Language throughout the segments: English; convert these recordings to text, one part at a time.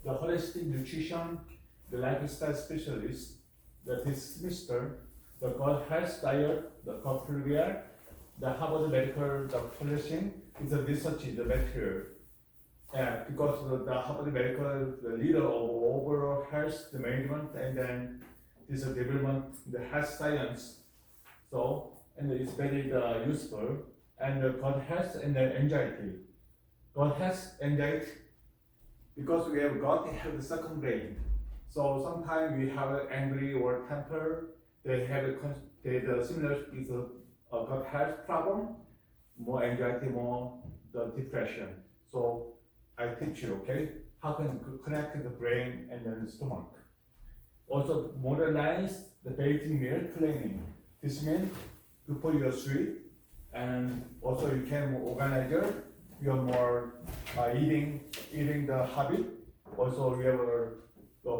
the holistic nutrition, the lifestyle specialist, this semester, the God Health Diet, the Coppelia, the Harvard Medical Publishing is a research in the material. Because the Harvard Medical, the leader of overall health, the management, and then this development, the health science. So, and it's very useful. And God health and then anxiety. God has anxiety because we have God have the second brain. So sometimes we have angry or temper. They have the similar is a God health problem, more anxiety, more the depression. So I teach you, okay, how can you connect the brain and then the stomach. Also modernize the basic meal planning. This means before you sleep, and also you can organize your more eating the habit. Also you have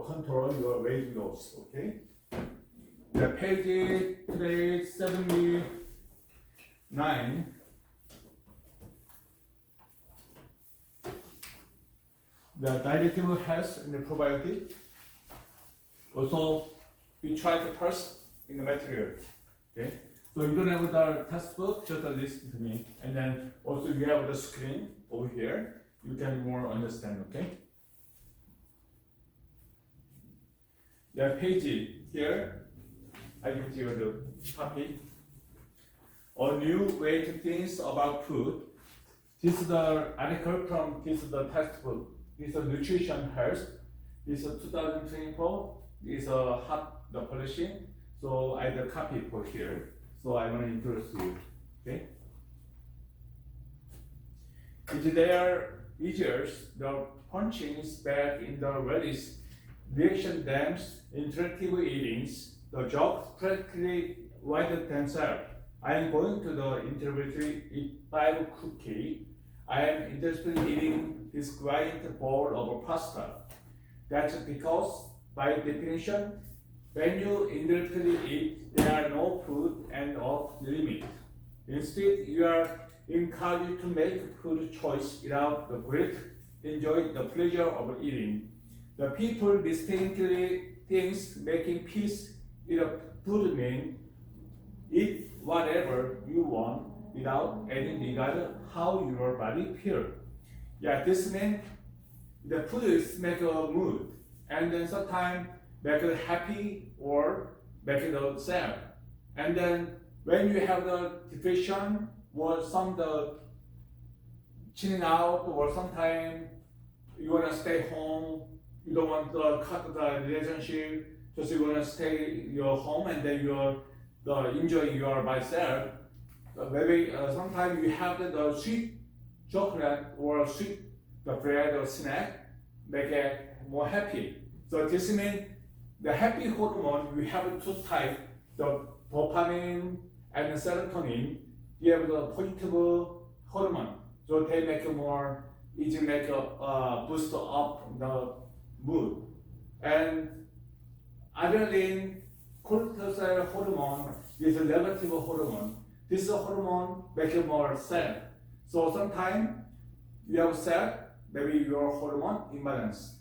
control your weight loss. Okay. The page today 79. The digestive health and the probiotic. Also, we try the first in the material. Okay. So you don't have the textbook, just listen to me. And then also you have the screen over here. You can more understand, okay? The page here, I give you the copy. A new way to think about food. This is the article from this is the textbook. This is nutrition health. This is 2024. This is the publishing. So I have the copy for here. So I want to introduce you. Okay. Is there easier the punching back in the release reaction dams interactive eatings the jobs practically wider themselves. I am going to the interview eat 5 cookie. I am interested in eating this great bowl of pasta. That's because by definition, when you indirectly eat, there are no food and off limit. Instead, you are encouraged to make food choice without the great enjoy the pleasure of eating. The people distinctly thinks making peace with a food means eat whatever you want without any regard how your body feels. Yeah, this means the food is make a mood, and then sometimes make it happy or make it sad. And then when you have the depression or some the chilling out, or sometimes you wanna stay home, you don't want to cut the relationship, just you wanna stay your home and then you're enjoying your myself. Maybe sometimes you have the sweet chocolate or sweet the bread or snack, make it more happy. So this means the happy hormone, we have two types, the dopamine and the serotonin. You have the positive hormone, so they make it more easy, make a boost up the mood. And adrenaline, cortisol hormone is a negative hormone. This hormone makes you more sad. So sometimes you have sad, maybe your hormone imbalance.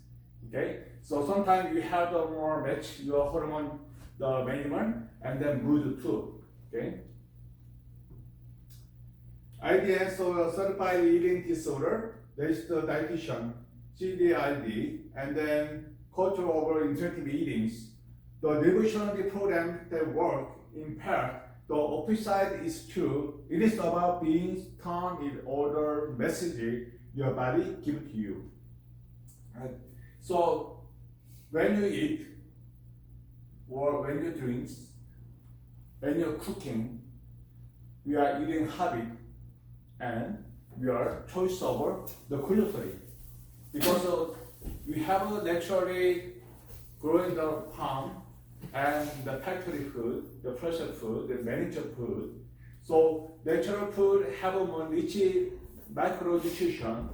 Okay, so sometimes you have the more match your hormone, the management, and then mood too. Okay. IDS or certified eating disorder, there is the dietitian, CDID, and then culture over interactive eatings. The revolutionary program that work in part, the opposite is true. It is about being turned in order message your body gives to you. Right? So when you eat, or when you drink, when you're cooking, we are eating habit and we are choice over the culinary. Because we have a naturally growing the farm and the factory food, the processed food, the managed food. So natural food have a more rich micronutrition,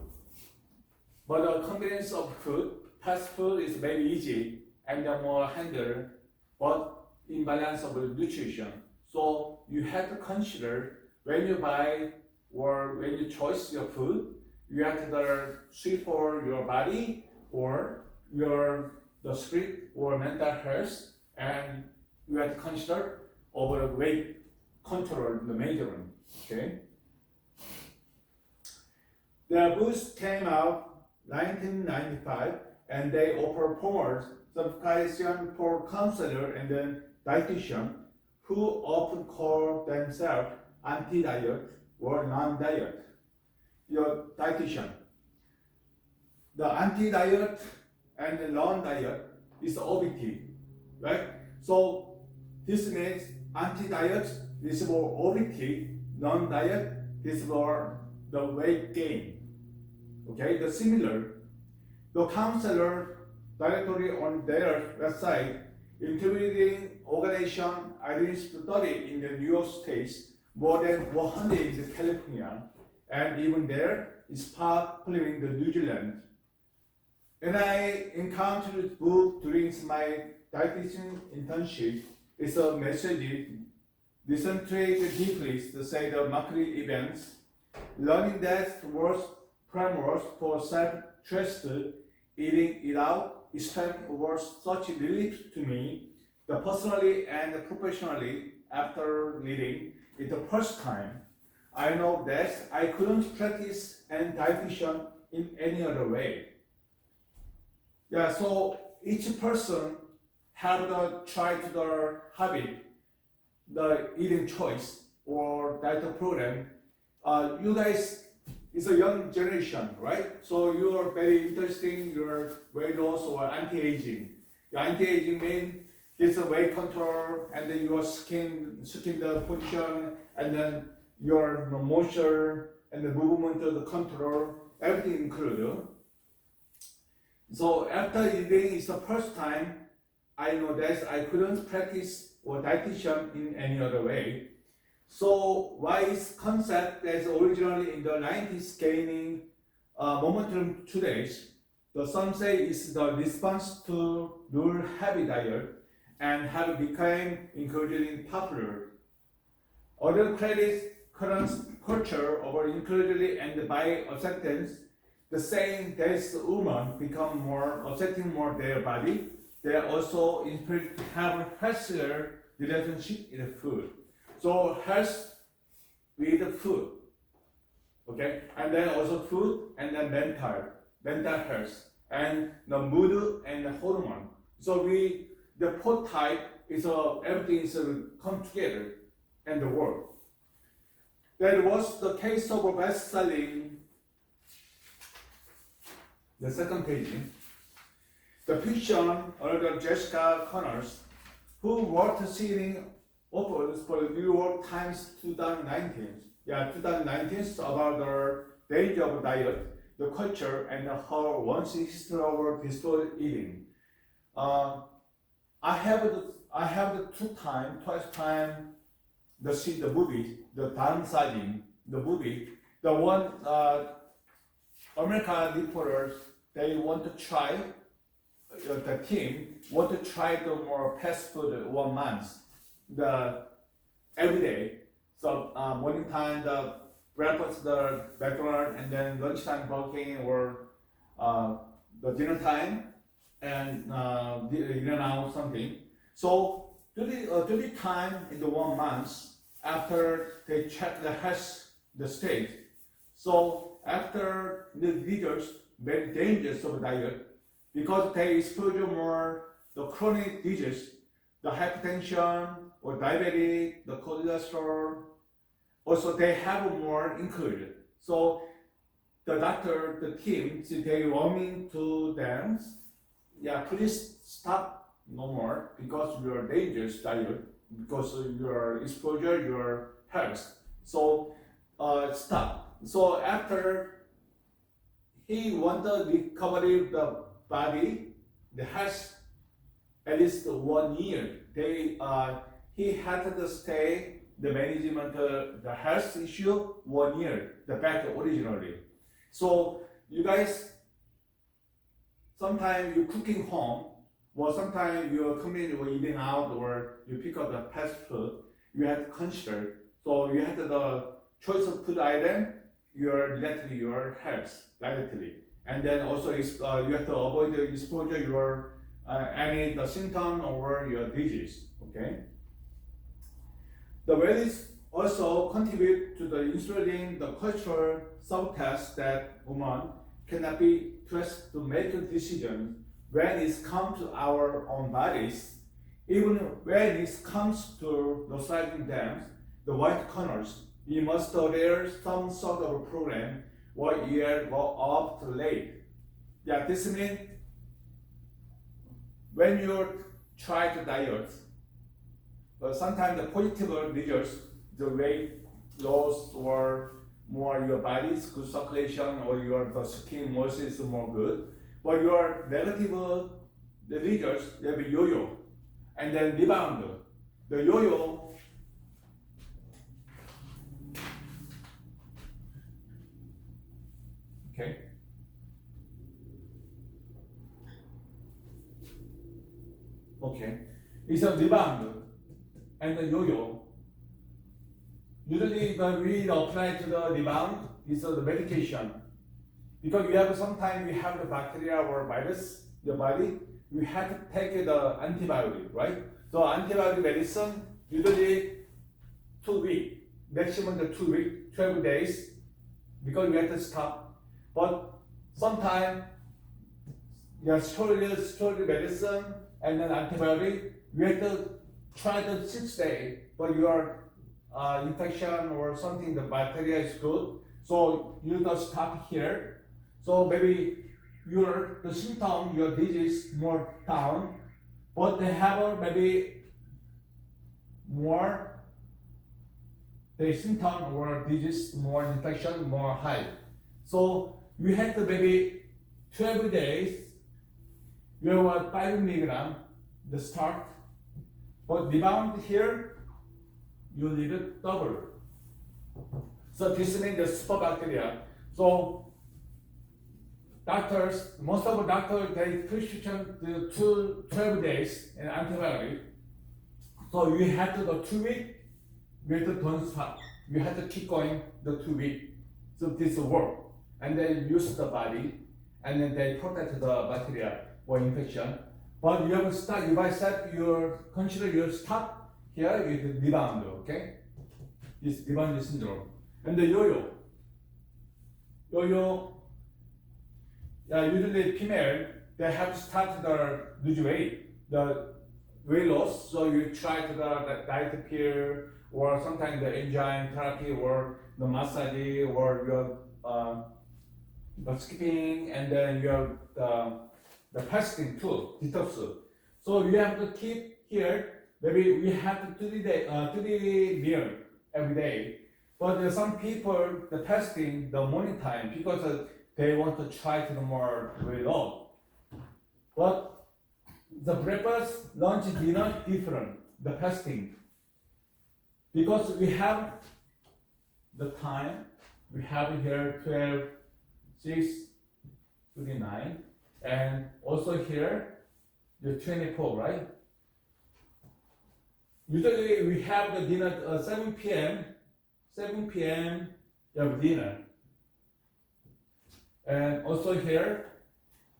but the convenience of food, fast food is very easy and more handled, but imbalance of nutrition. So you have to consider when you buy or when you choose your food, you have to suit for your body or the spirit or mental health, and you have to consider overweight control the major one. Okay. The books came out 1995, and they offer formal certification for counselor and then dietitian who often call themselves anti-diet or non-diet. Your dietitian. The anti-diet and the non-diet is objective, right? So this means anti-diet is for objective, non-diet is for the weight gain. Okay, the similar, the counselor directory on their website, including organization identity study in the New York State, more than 100 in California, and even there is popular in the New Zealand. And I encountered this book during my dietitian internship. It's a message, listen to it deeply, to say the marketing events, learning that works framework for self-trust, eating it out, was such a relief to me, the personally and professionally, after reading it the first time. I know that I couldn't practice any dietitian in any other way. Yeah, so each person have the try to the habit, the eating choice or diet program. You guys is a young generation, right? So you are very interesting, your weight loss or anti-aging. Your anti-aging means it's a weight control, and then your skin the position, and then your moisture and the movement of the control, everything included. So after eating is the first time I know that I couldn't practice or dietitian in any other way. So why is concept that's originally in the 90s gaining momentum today? Some say it's the response to rural heavy diet and have become increasingly popular. Other credits current culture over increasingly and by acceptance, the saying that women become more accepting more their body, they are also inspired to have a healthier relationship with food. So health with food, okay, and then also food and then mental health, and the mood and the hormone. So the four type is everything is come together in the world. That was the case of a best-selling. The second page, the fiction of Jessica Connors, who wrote seating offers for the New York Times 2019. Yeah, 2019 about the danger of diet, the culture, and how one's history of destroyed eating. I have the twice time to see the movie, the downsizing, the movie, the one American reporters, they want to try, the team want to try the more fast food 1 month, every day. So morning time, the breakfast, the McDonald's, and then lunchtime Burger King, or the dinner time, and now something. So do the time in the 1 month after they check the health, the state. So after the leaders very dangerous of diet, because they expose more the chronic disease, the hypertension or diabetes, the cholesterol. Also, they have more included. So the doctor, the team, they warning to them, yeah, please stop no more because you are dangerous diet, because of your exposure, your health. So stop. So after he wanted recovery of the body, the health, at least 1 year. He had to stay the management the health issue 1 year, the back originally. So you guys, sometimes you cooking home, or sometimes you're coming or eating out, or you pick up the fast food, you have to consider. So you have the choice of food item, your related to your health directly. and then also you have to avoid the exposure your any the symptom or your disease. Okay. The values also contribute to the instilling the cultural subtext that women cannot be trusted to make a decision when it comes to our own bodies, even when it comes to deciding them, the white corners, we must adhere some sort of a program what year go up to late. Yeah, this means when you try to diet, but sometimes the positive results, the weight loss or more your body's good circulation or your the skin moisture is more good. But your negative the results will be yo-yo and then rebound. The yo-yo okay. Okay. It's a rebound and the yo-yo. Usually when we apply to the rebound, it's the medication. Because you have sometimes we have the bacteria or virus in your body, we have to take the antibiotic, right? So antibiotic medicine usually 2 weeks, maximum the 2 weeks, 12 days, because you have to stop. But sometimes your steroid medicine and then antibiotic, you have to try the 6 days, but your infection or something, the bacteria is good, so you just stop here. So maybe the symptom, your disease more down, but they have maybe more, the symptom or disease more infection more high. So you have to maybe 12 days, you have 5 milligram, the start, but rebound here, you need it double. So this means the superbacteria. So doctors, most of the doctors, they prescription to 12 days in antibiotic. So you have to go 2 weeks, you have to don't stop. You have to keep going the 2 weeks. So this will work. And then use the body, and then they protect the bacteria or infection. But you have to start, if I said consider your stop here, you rebound, okay? This rebound syndrome. And the yo-yo. Yo-yo, usually female, they have to start to lose weight, the weight loss. So you try to the diet pill or sometimes the enzyme therapy or the massage or your the skipping and then your the fasting too, detox. So you have to keep here. Maybe we have to 3 meal every day. But some people the fasting the morning time because they want to try to the more weight loss. But the breakfast, lunch, dinner different. The fasting because we have the time. We have here 12, 6, 29, and also here the 24, right? Usually we have the dinner at 7 p.m. 7 p.m. you have dinner. And also here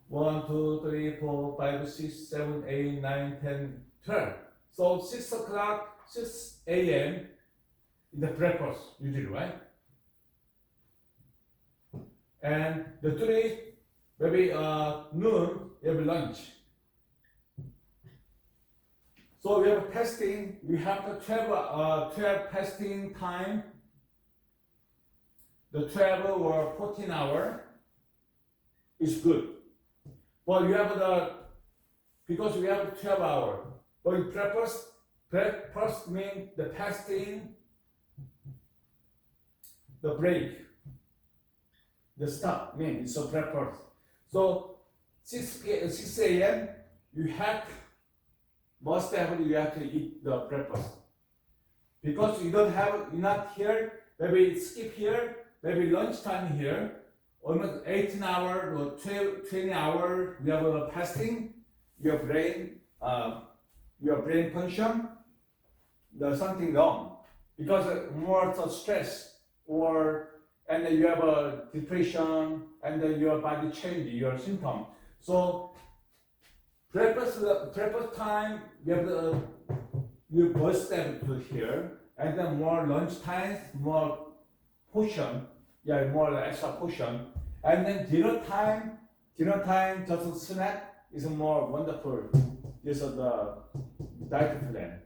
1, 2, 3, 4, 5, 6, 7, 8, 9, 10, 12. So 6 o'clock, 6 a.m. is the breakfast usually, right? And the 3, maybe noon, you have lunch. So we have testing, we have the 12 testing time, the 12 or 14 hour is good. But you have because we have 12 hour, but breakfast means the fasting, the break. The stop means it's a breakfast. So 6 a.m. you must have to eat the breakfast. Because you don't have enough here, maybe skip here, maybe lunchtime here, almost 18 hours or 20 hours you have a fasting, your brain function, there's something wrong. Because more stress or and then you have a depression, and then your body change, your symptom. So breakfast time, you have you first step to here, and then more lunch time, more portion, more extra portion, and then dinner time, just a snack is more wonderful. This is the diet plan.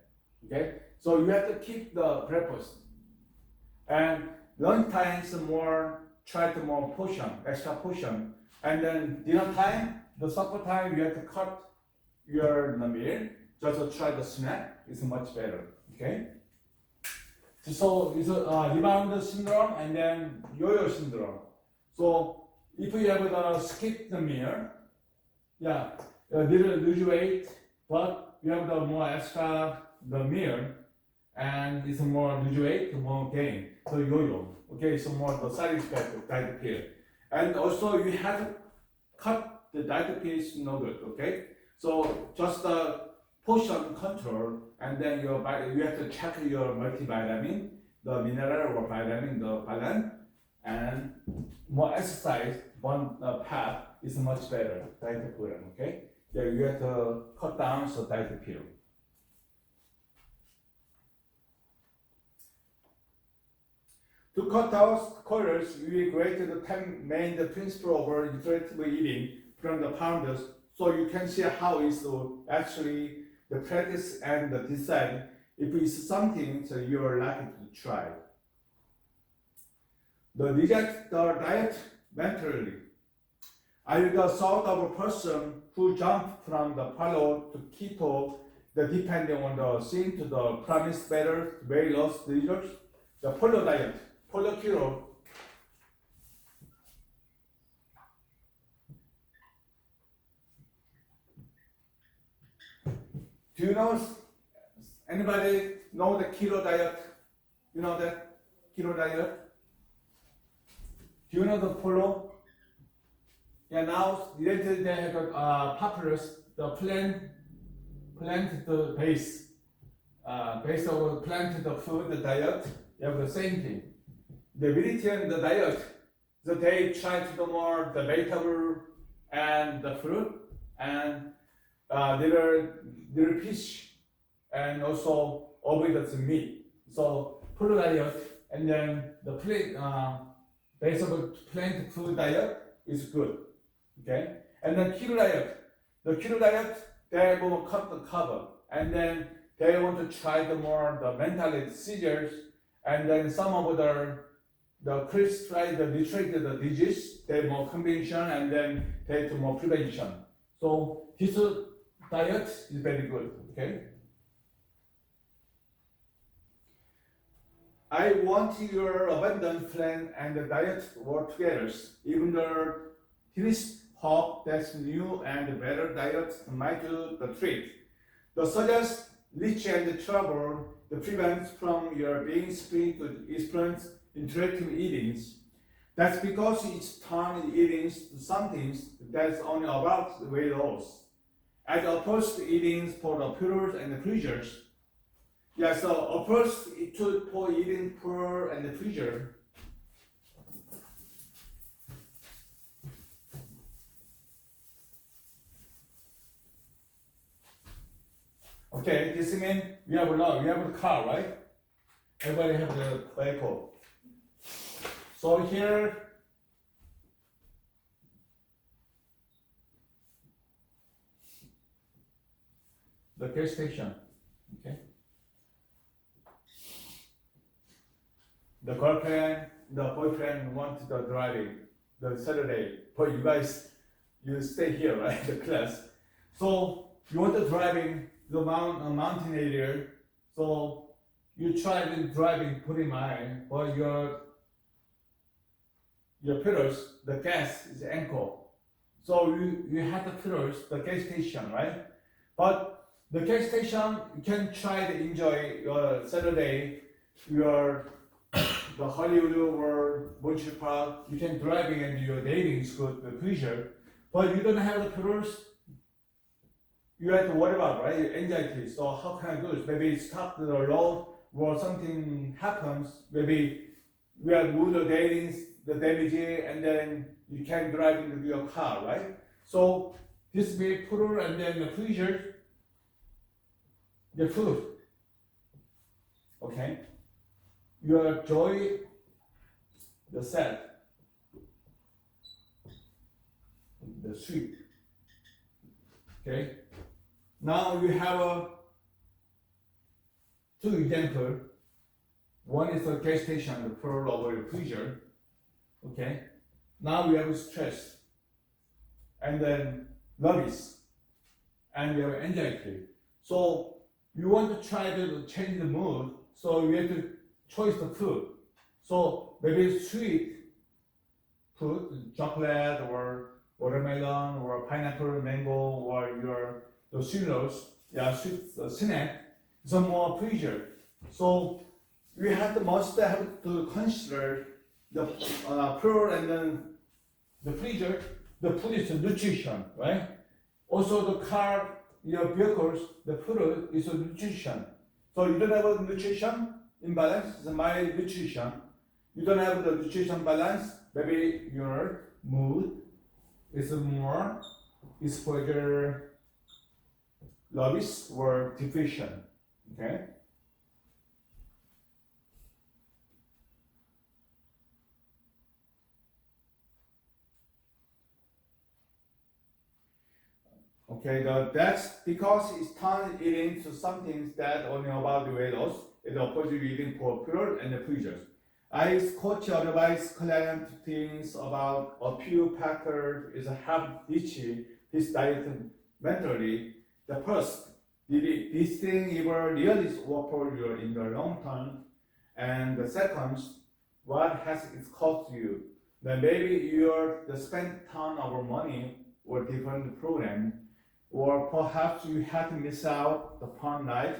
Okay, so you have to keep the breakfast, and lunch time is more, try to more portion, extra portion, and then dinner time, the supper time, you have to cut your meal. Just to try the snack is much better. Okay. So it's a rebound syndrome and then yo-yo syndrome. So if you have the skip the meal, little lose weight, but you have the more extra the meal, and it's more lose weight, more gain. So yo-yo. Okay, so more the side effect of diet pill, and also you have to cut the diet pill is no good. Okay, so just the portion control, and then you have to check your multivitamin, the mineral or vitamin, the balance, and more exercise. One path is much better diet program. Okay, you have to cut down the diet pill. To cut out calories, we created the 10 main principle of intuitive eating from the founders, so you can see how it's actually the practice and the decide if it's something so you are likely to try. The reject the diet mentally. Are you the sort of a person who jumped from the paleo to keto, depending on the scene to the promised better weight loss results? The paleo diet, paleo keto. Do you know, anybody know the keto diet? You know that keto diet? Do you know the paleo? Yeah, now lately they have popular the plant the base of plant the food diet. They have the same thing. The vegetarian the diet, so they try to do more the vegetable and the fruit and little fish, and also avoid the meat. So paleo diet and then the base of plant food diet is good. Okay, and then keto diet. The keto diet, they will cut the carb, and then they want to try the mental seizures, and then some of the Chris try the treat the disease, they more convention, and then they do more prevention. So this diet is very good. Okay. I want your abundant plan and the diet work together. Even the tennis hope that's new and better diet might do the trick. The suggest reach and trouble the prevents from your being split to experience interactive eatings. That's because each time eating something that's only about the weight loss, as opposed to eating for the pleasures and the pleasures. Yeah, so opposed to for eating for and the pleasure. Okay, this means we have a car, right? Everybody have the vehicle. So here, the gas station, okay? The girlfriend, the boyfriend want the driving, the Saturday, but you stay here, right, the class. So you want the driving, the mountain area, so you try driving pretty mile, but your pedals, the gas is anchor. So you have to pedals the gas station, right? But the gas station, you can try to enjoy your Saturday, the Hollywood or Montreal Park, you can driving and your dating is good, the pleasure, but you don't have the pedals. You have to worry about, right? Anxiety. So how can I do this? Maybe stop the road or something happens. Maybe we are moving the damage, and then you can drive into your car, right? So this will put, and then the freezer, the food. Okay, you enjoy the set, the sweet. Okay, now we have two examples. One is the gas station, the pearl over the freezer. Okay, now we have stress, and then nervous, and we have anxiety. So you want to try to change the mood, so you have to choose the food. So maybe sweet food, chocolate or watermelon or pineapple, mango, or the cereals, sweet snack, some more pleasure. So we must have to consider the pearl and then the pleasure. The food is nutrition, right? Also the car, your vehicles, the food is a nutrition. So you don't have a nutrition imbalance, it's a mild nutrition. You don't have the nutrition balance, maybe your mood is more exposure, lobbies or depression. Okay? Okay, that's because it's turned it into something that only about the weight loss, it's opposite eating for pure and the pleasures. I coach advise client things about a few factors is help reach this diet mentally. The first, did this thing ever really work for you in the long term? And the second, what has it cost you? Then maybe you're spend ton of money or different program, or perhaps you had to miss out the fun life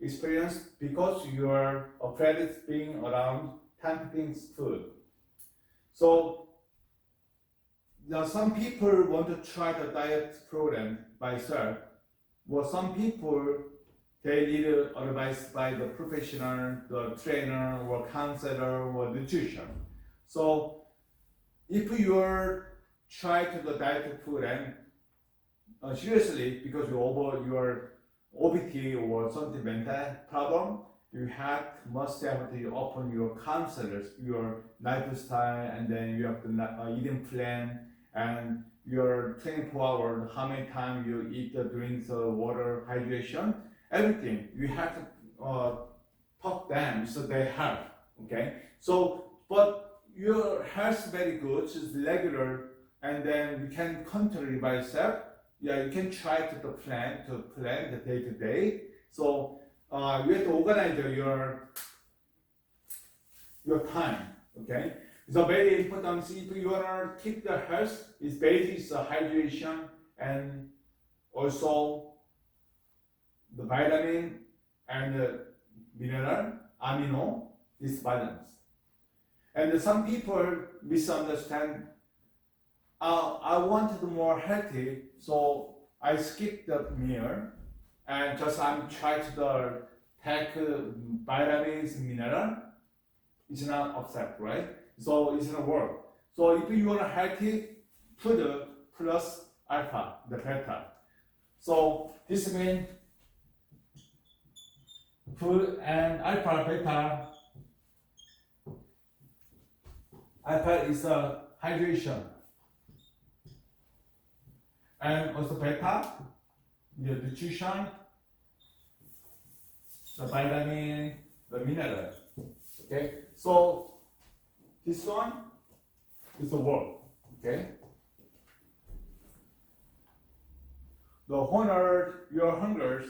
experience because you are afraid of being around tempting food. So now some people want to try the diet program by themselves, or some people they need advice by the professional, the trainer, or counselor, or nutrition. So if you're trying to the diet program seriously because you over your OBT or something mental problem, you must have to open your counselors, your lifestyle, and then you have the eating plan and your 24 hours, how many times you eat the drinks, water, hydration, everything. You have to talk them so they help. Okay. So, but your health is very good, it's regular, and then you can control by yourself. Yeah, you can try to plan the day to day. So you have to organize your time. Okay, so very important. If you wanna keep the health, is basic hydration and also the vitamin and the mineral, amino is balance. And some people misunderstand. I wanted more healthy, so I skipped the meal and just I'm trying to take vitamins, mineral. It's not upset, right? So it's not work. So if you want a healthy food plus alpha, the beta. So this means food and alpha, beta. Alpha is hydration. And also beta, the nutrition, the vitamin, the mineral. Okay, so this one is the work. Okay, the honor your hungers.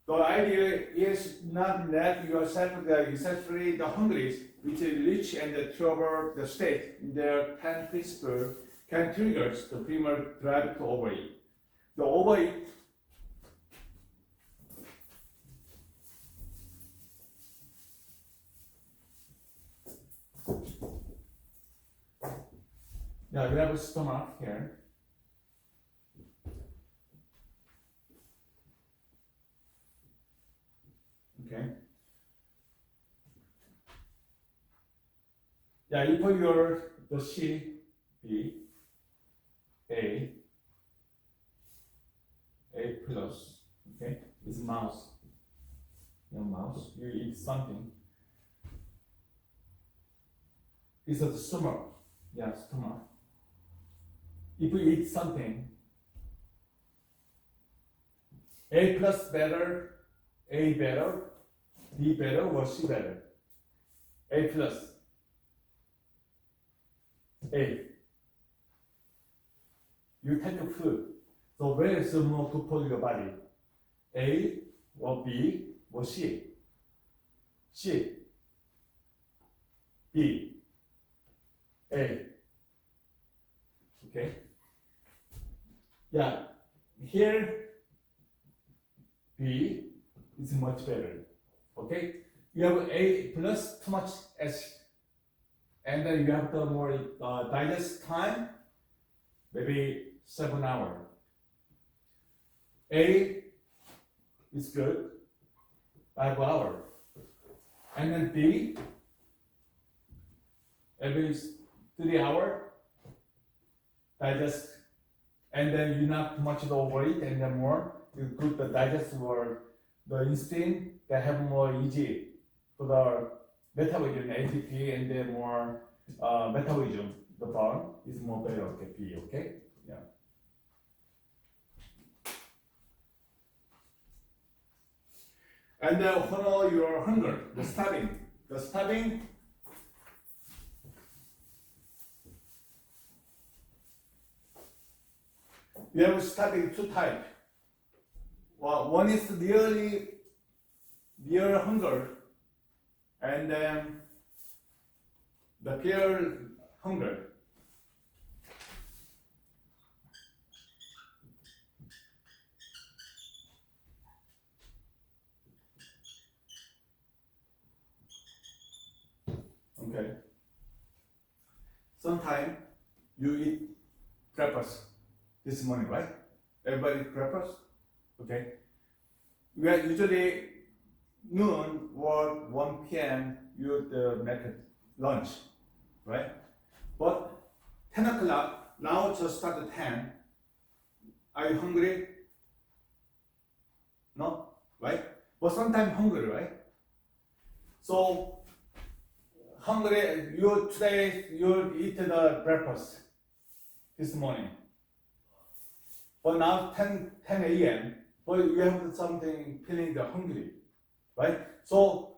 The idea is not let yourself excessively the hungry, which is rich and the trouble the state in their 10 principles can trigger the primal drive to overeat. The overeat yeah, we have a stomach here. Okay. Yeah, if you're the C, B, A plus, okay, it's mouse. Your mouse, you eat something. It's a stomach. Yeah, stomach. If you eat something, A plus better, A better, B better, or C better? A plus. A. You take the food. So where is more good for your body? A or B or C? C. B. A. Okay. Yeah. Here B is much better. Okay. You have A plus too much acid, and then you have the more digest time, maybe 7 hours. A is good, 5 hours, and then B every 3 hours digest, and then you not too much to overeat, and then more you put the digest or the insulin that have more easy for the metabolism, ATP, and then more metabolism, the burn is more better, okay, B, okay? Yeah. And then honor your hunger, the starving. The starving, you have starving two types. Well, one is near hunger, and then the pure hunger. Okay. Sometimes you eat breakfast this morning, right? Everybody eat breakfast? Okay. We are usually noon or 1 p.m. you make lunch, right? But 10 o'clock, now it's just start at 10. Are you hungry? No? Right? But sometimes hungry, right? So, hungry, today you eat the breakfast this morning. But now 10 a.m., but you have something feeling the hungry, right? So,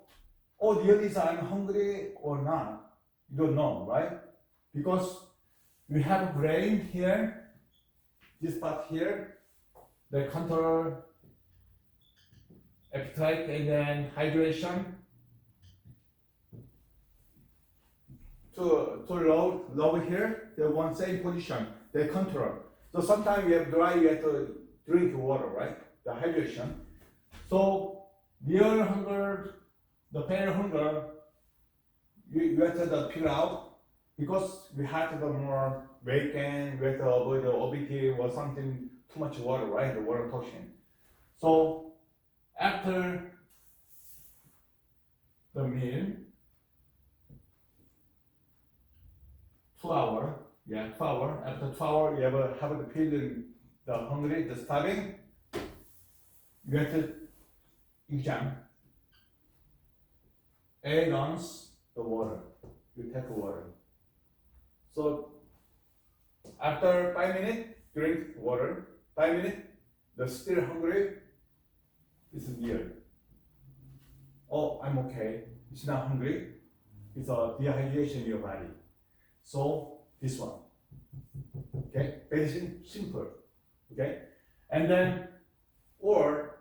really I'm hungry or not? You don't know, right? Because we have brain here, this part here, the control appetite and then hydration to low here, the one same position, they control. So sometimes you have dry, you have to drink water, right? The hydration. So near hunger, the pain hunger, you have to figure out because we have to more weight gain, we have to avoid the obesity or something, too much water, right? The water toxin. So after the meal, 2 hours, yeah, 2 hours. After 2 hours, you have the feeling, the hungry, the starving. You have to examine 8 ounces the water. You take water. So after 5 minutes, drink water. 5 minutes, the still hungry. It's near. Oh, I'm okay. It's not hungry. It's a dehydration in your body. So this one. Okay, very simple. Okay, and then or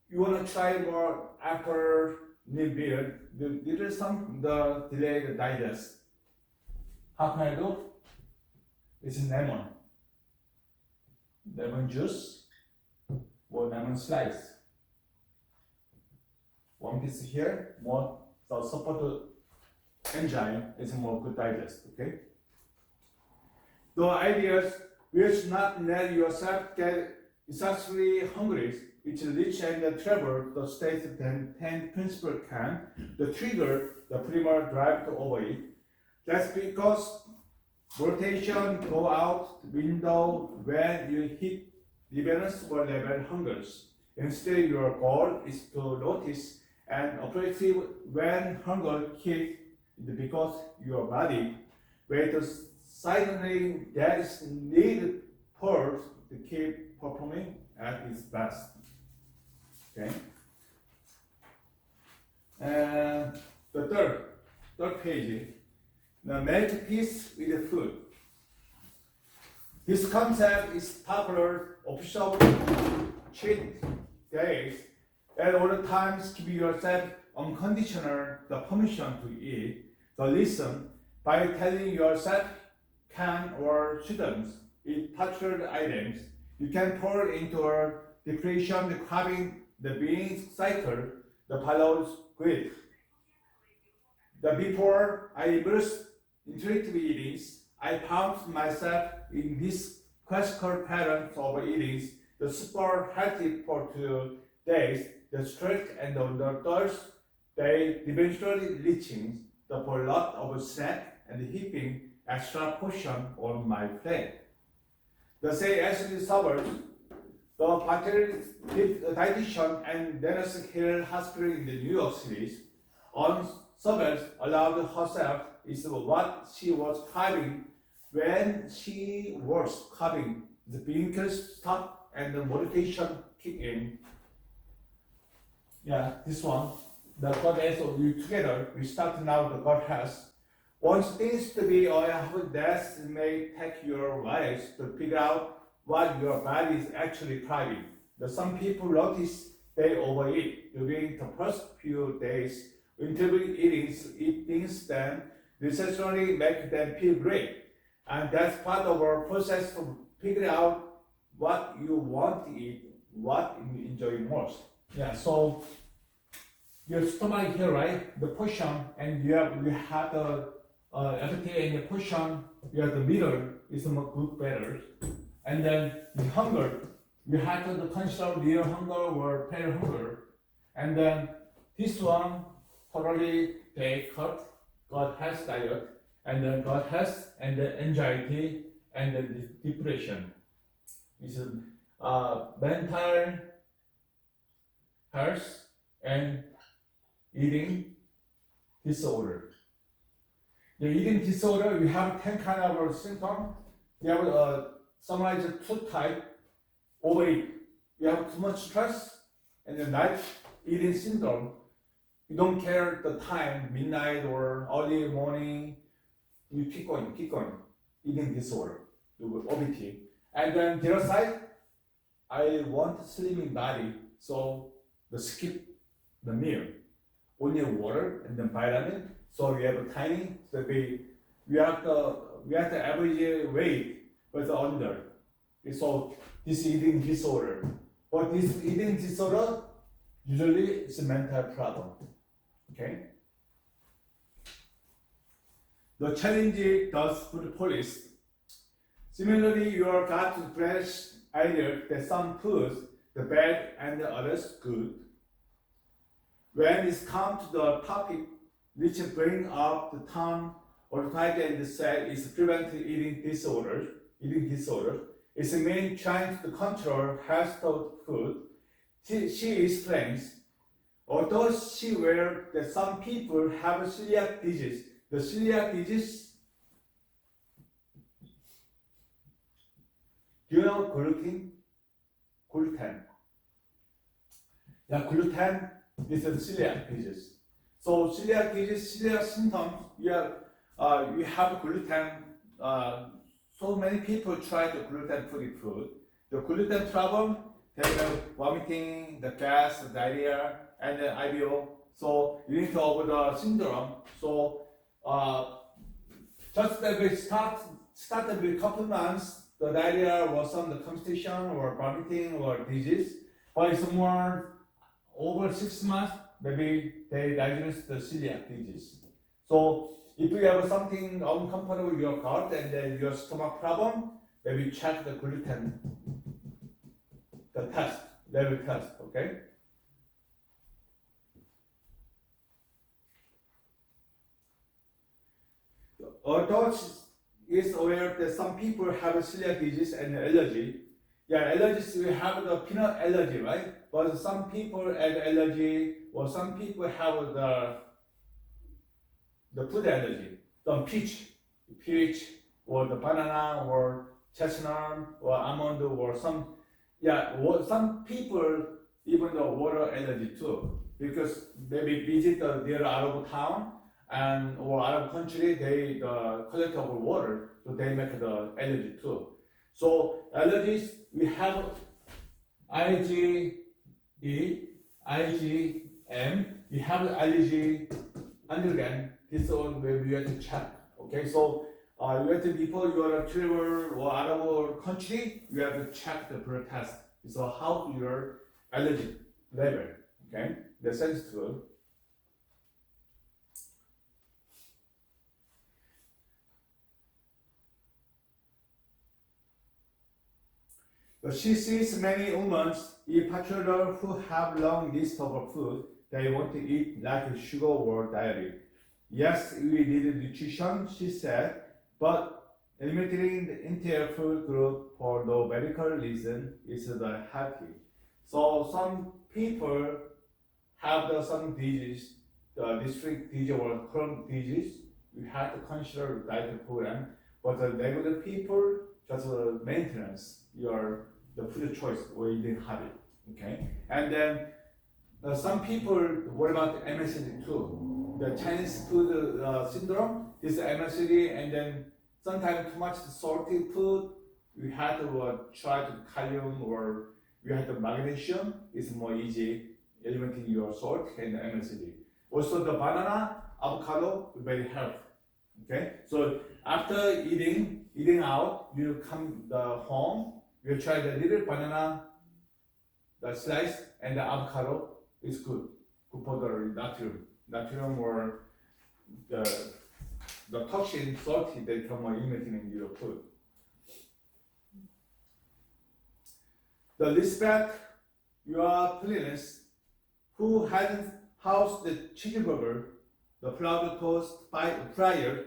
you wanna try more after meal. There is some the delay the digest. How can I do? It's lemon juice or lemon slice. One piece here, more the support enzyme is more good digest. Okay. The idea is we should not let yourself get excessively hungry. It's reach and travel the state 10 principle can the trigger the primal drive to overeat. That's because rotation go out the window when you hit reversible level hungers. Instead, your goal is to notice and operative when hunger hits because your body wait signaling that is needed pulse to keep performing at its best. Okay. And the third page, the make peace with the food. This concept is popular official cheat days at all the times give yourself unconditional the permission to eat. So listen by telling yourself can or shouldn't eat particular items. You can fall into a depression craving the being cycle the follows grid. The before I immersed intuitive eatings, I found myself in this classical pattern of eating, the super healthy for 2 days, the stress and the thirst, they eventually reaching the for lot of snack and heaping extra portion on my plate. The say actually suffers the bacterial digestion and Dennis Hill Hospital in the New York City on Summers allowed herself is what she was craving when she was craving. The blinkers stopped and the motivation kicked in. Yeah, this one. The God has you together. We start now the God has. Once things to be or have that may take your lives to figure out what your body is actually craving. Some people notice they overeat during the first few days. Intermittent eat things then necessarily make them feel great. And that's part of our process to figure out what you want to eat, what you enjoy most. Yeah, so your stomach here, right? The portion, and you have the appetite and the portion, you have the middle is more good better. And then the hunger, you have to consider real hunger or pale hunger. And then this one, totally they cut God has diet, and then God has and the anxiety and the depression. It's mental health and eating disorder. The eating disorder, we have 10 kind of symptoms. We have summarized 2 types. Overeat. You have too much stress, and the night eating syndrome. You don't care the time, midnight or early morning. You keep going. Eating disorder, obesity. And then the other side, I want slimming body, so the skip the meal. Only water and then vitamin. So we have a tiny, so we have the average weight, but under. So this eating disorder. But this eating disorder usually is a mental problem. Okay. The challenge does food police. Similarly, your gut fresh idea that some foods the bad and the others good. When it comes to the topic which bring up the term autophagy and said is prevent eating disorder. It's mean trying to control health of food. She explains, although she aware that some people have celiac disease. The celiac disease, do you know gluten? Yeah, gluten is a celiac disease. So celiac disease, celiac symptoms, you have gluten. So many people try the gluten-free food. The gluten problem, they have vomiting, the gas, the diarrhea, and the IBO. So you need to avoid the syndrome. So just that we started with a couple months, the diarrhea was on the constipation or vomiting or disease. But it's more over 6 months, maybe they diagnose the celiac disease. So if you have something uncomfortable with your gut and then your stomach problem, maybe check the gluten, the test, level test, okay? Adults is aware that some people have celiac disease and allergy. Yeah, allergies, we have the peanut allergy, right? But some people have allergy, or some people have the food allergy, the peach, or the banana, or chestnut, or almond, or some, yeah, some people even the water allergy too, because maybe visit they're out of town and or out of country, they collect our water, so they make the allergy too. So allergies, we have IgE, IgM, we have allergy undergone. This one where we have to check. Okay, so you have to before you are travel or out of our country, you have to check the blood test. So how your allergy level, okay, the sensitive. But she sees many women, in particular, who have long list of food they want to eat, like sugar or dairy. Yes, we need nutrition, she said, but limiting the entire food group for no medical reason is the happy. So some people have some disease, the district disease or chronic disease. We have to consider diet program, but the regular people just maintenance your the food choice or eating habit. Okay, and then some people, what about MSG too? The Chinese food syndrome, this MSG, and then sometimes too much salty food. We had to try to calcium or we had the magnesium. It's more easy eliminating your salt and the MSG. Also the banana, avocado, very healthy. Okay, so after eating out, you come the home. You try the little banana, the slice, and the avocado. It's good for the natrium or the toxin salty that come eliminating in your food. The respect your cleanliness, who hadn't housed the cheeseburger, the flour toast prior,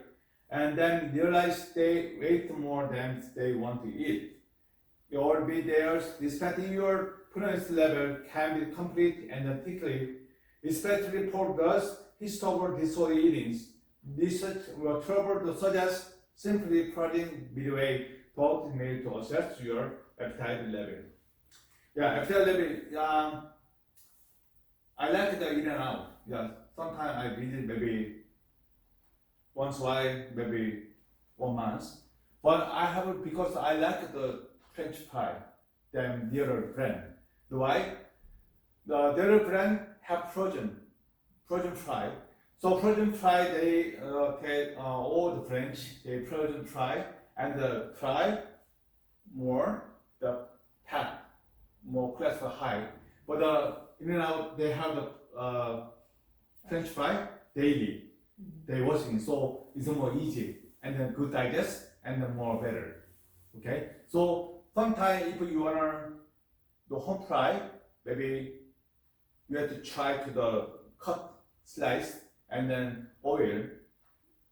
and then realized they ate more than they want to eat. You all be there, respecting your cleanliness level can be complete and thickly, especially for those historical disorder eatings. Research will trouble to suggest simply prodding midway thought made to assess your appetite level. Yeah, appetite level. I like the in and out. Yeah, sometimes I visit maybe once while, maybe 1 month. But I have it because I like the French fry than the other brand. Why? The other brand have frozen fry. So frozen fry, they get all the French, they frozen fry and the fry more the fat, more class high. But in and out, they have the French fry daily. They washing, so it's more easy and then good digest and then more better. Okay, so sometimes if you wanna the home fry, maybe you have to try to the cut slice and then oil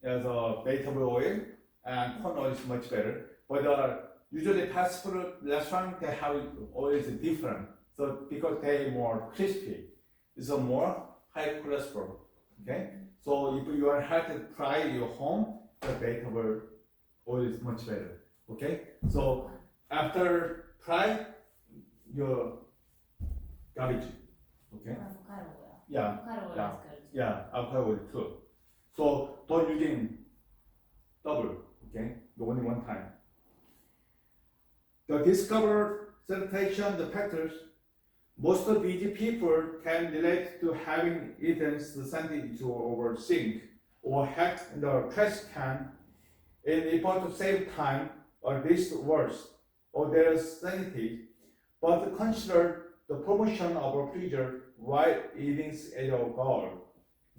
as a vegetable oil and corn oil is much better. But usually fast food restaurant they have oil is different. So because they more crispy, it's a more high cholesterol. Okay, so if you are have to fry your home, the vegetable oil is much better. Okay, so after fry your garbage. Okay. Yeah. Yeah, avocado oil too. So don't using double. Okay, only one time. The discovered sanitation, the factors. Most of busy people can relate to having eaten something into over sink or hacked in the trash can in effort to save time or at least worse, or their sanity, but consider the promotion of a pleasure while eating as your goal.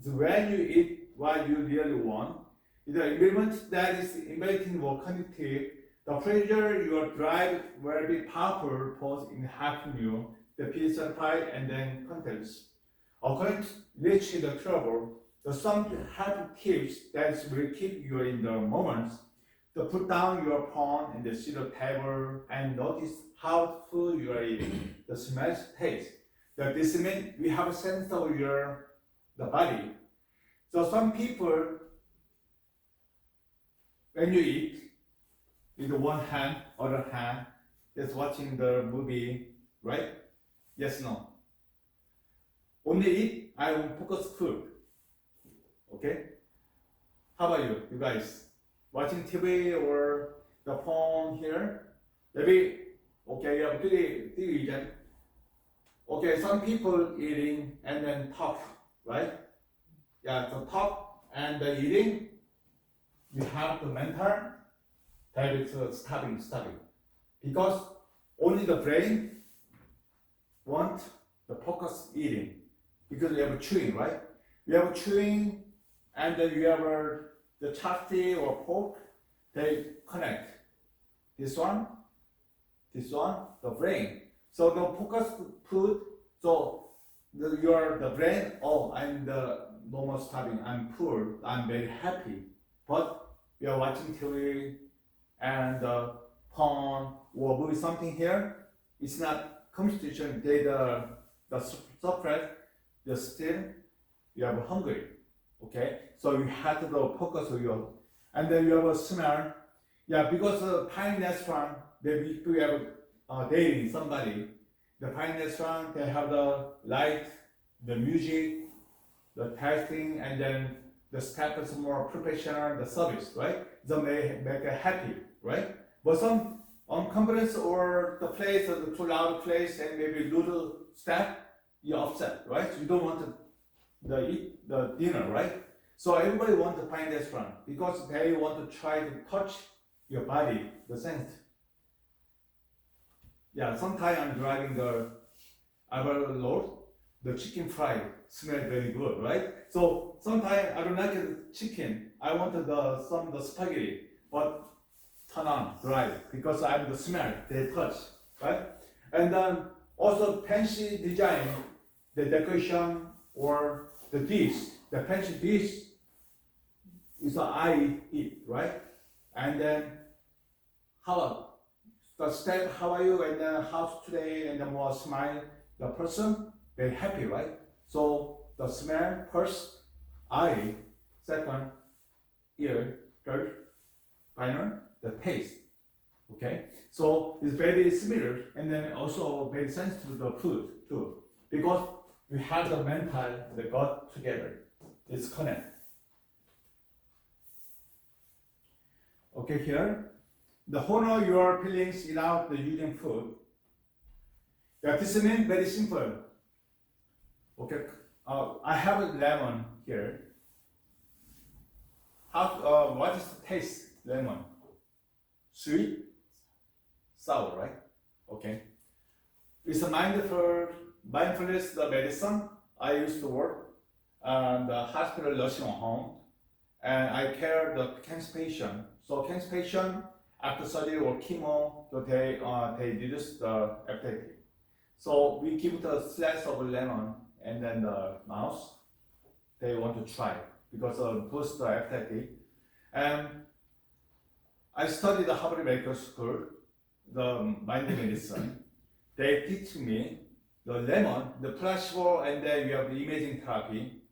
So when you eat what you really want, the environment that is inviting more quantity, the pleasure you drive will be powerful both in helping you the peace supply and then contents. According to Rich the Trouble, some helpful tips that will keep you in the moment. To put down your phone and sit at the table and notice how food you are eating, the smell, taste. This means we have a sense of the body. So some people, when you eat, with one hand, other hand, just watching the movie, right? Yes, no. Only eat, I will focus food. Okay? How about you guys? Watching TV or the phone here? Maybe, okay, you have television. Okay, some people eating and then talk, right? Yeah, so talk and the eating, you have the mental habit stopping. Because only the brain want the focus eating. Because you have chewing, right? You have chewing and then you have the chopstick or fork, they connect. This one, the brain. So the focus food, so the brain, oh, I'm the normal starving, I'm poor, I'm very happy. But you are watching TV and porn or movie something here, it's not competition, they the suppress, the still, you are hungry. Okay, so you have to go focus on your, and then you have a smell. Yeah, because the fine restaurant, maybe if you have dating somebody, the fine restaurant, they have the light, the music, the testing, and then the staff is more professional, the service, right? So they make it happy, right? But some companies or the place or the too loud place and maybe little staff, you're upset, right? You don't want to eat the dinner, right? So everybody wants to find restaurant because they want to try to touch your body, the sense. Yeah, sometimes I'm driving the Lord, the chicken fry smell very good, right? So sometimes I don't like the chicken. I want the spaghetti, but turn on, drive, because I'm the smell, they touch, right? And then also fancy design, the decoration or the dish, the fancy dish is the I eat, right? And then how the step, how are you, and then how's today, and then more smile, the person, very happy, right? So the smell first, eye, second, ear, third, final, the taste. Okay, so it's very similar, and then also very sensitive to the food too, because we have the mental, the gut together. It's connected. Okay, here, the honor your feelings without the using food. Yeah, this means very simple. Okay, I have a lemon here. What is the taste? Lemon, sweet, sour, right? Okay. It's a mindfulness, the medicine. I used to work the hospital nursing home, and I care the cancer patient. So cancer patient after surgery or chemo, so they reduce the appetite. So we give the slice of lemon and then the mouse. They want to try because boost the appetite. And I studied the Harvard Medical School, the mind medicine. They teach me the lemon, the placebo, and then you have the imaging therapy.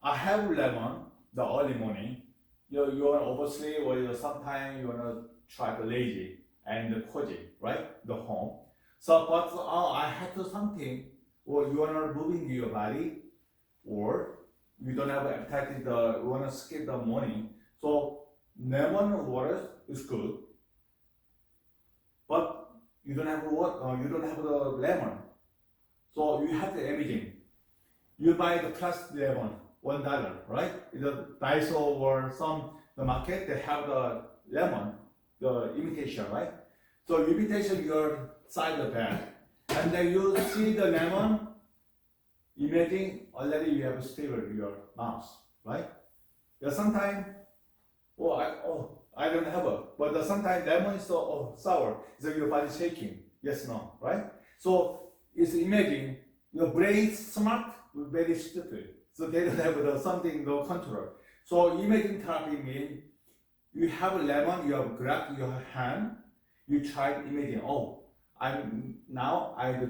I have lemon the early morning. You want to oversleep or sometimes you want to try the lazy and the cozy, right? The home. So, but I have to something, or you want to move in your body, or you don't have appetite, you want to skip the morning. So lemon water is good, but you don't have water, you don't have the lemon. So you have the imaging. You buy the plastic lemon, $1, right? The Daiso or the market, they have the lemon, the imitation, right? So imitation your side of that, and then you see the lemon, imaging already you have stable your mouth, right? There's sometimes, I don't have a, but sometimes lemon is so sour, so your body shaking, yes, no, right? So it's imaging, your brain is smart, very stupid. So they don't have something, no control. So imaging therapy means you have a lemon, you have grab your hand, you try imaging, oh, I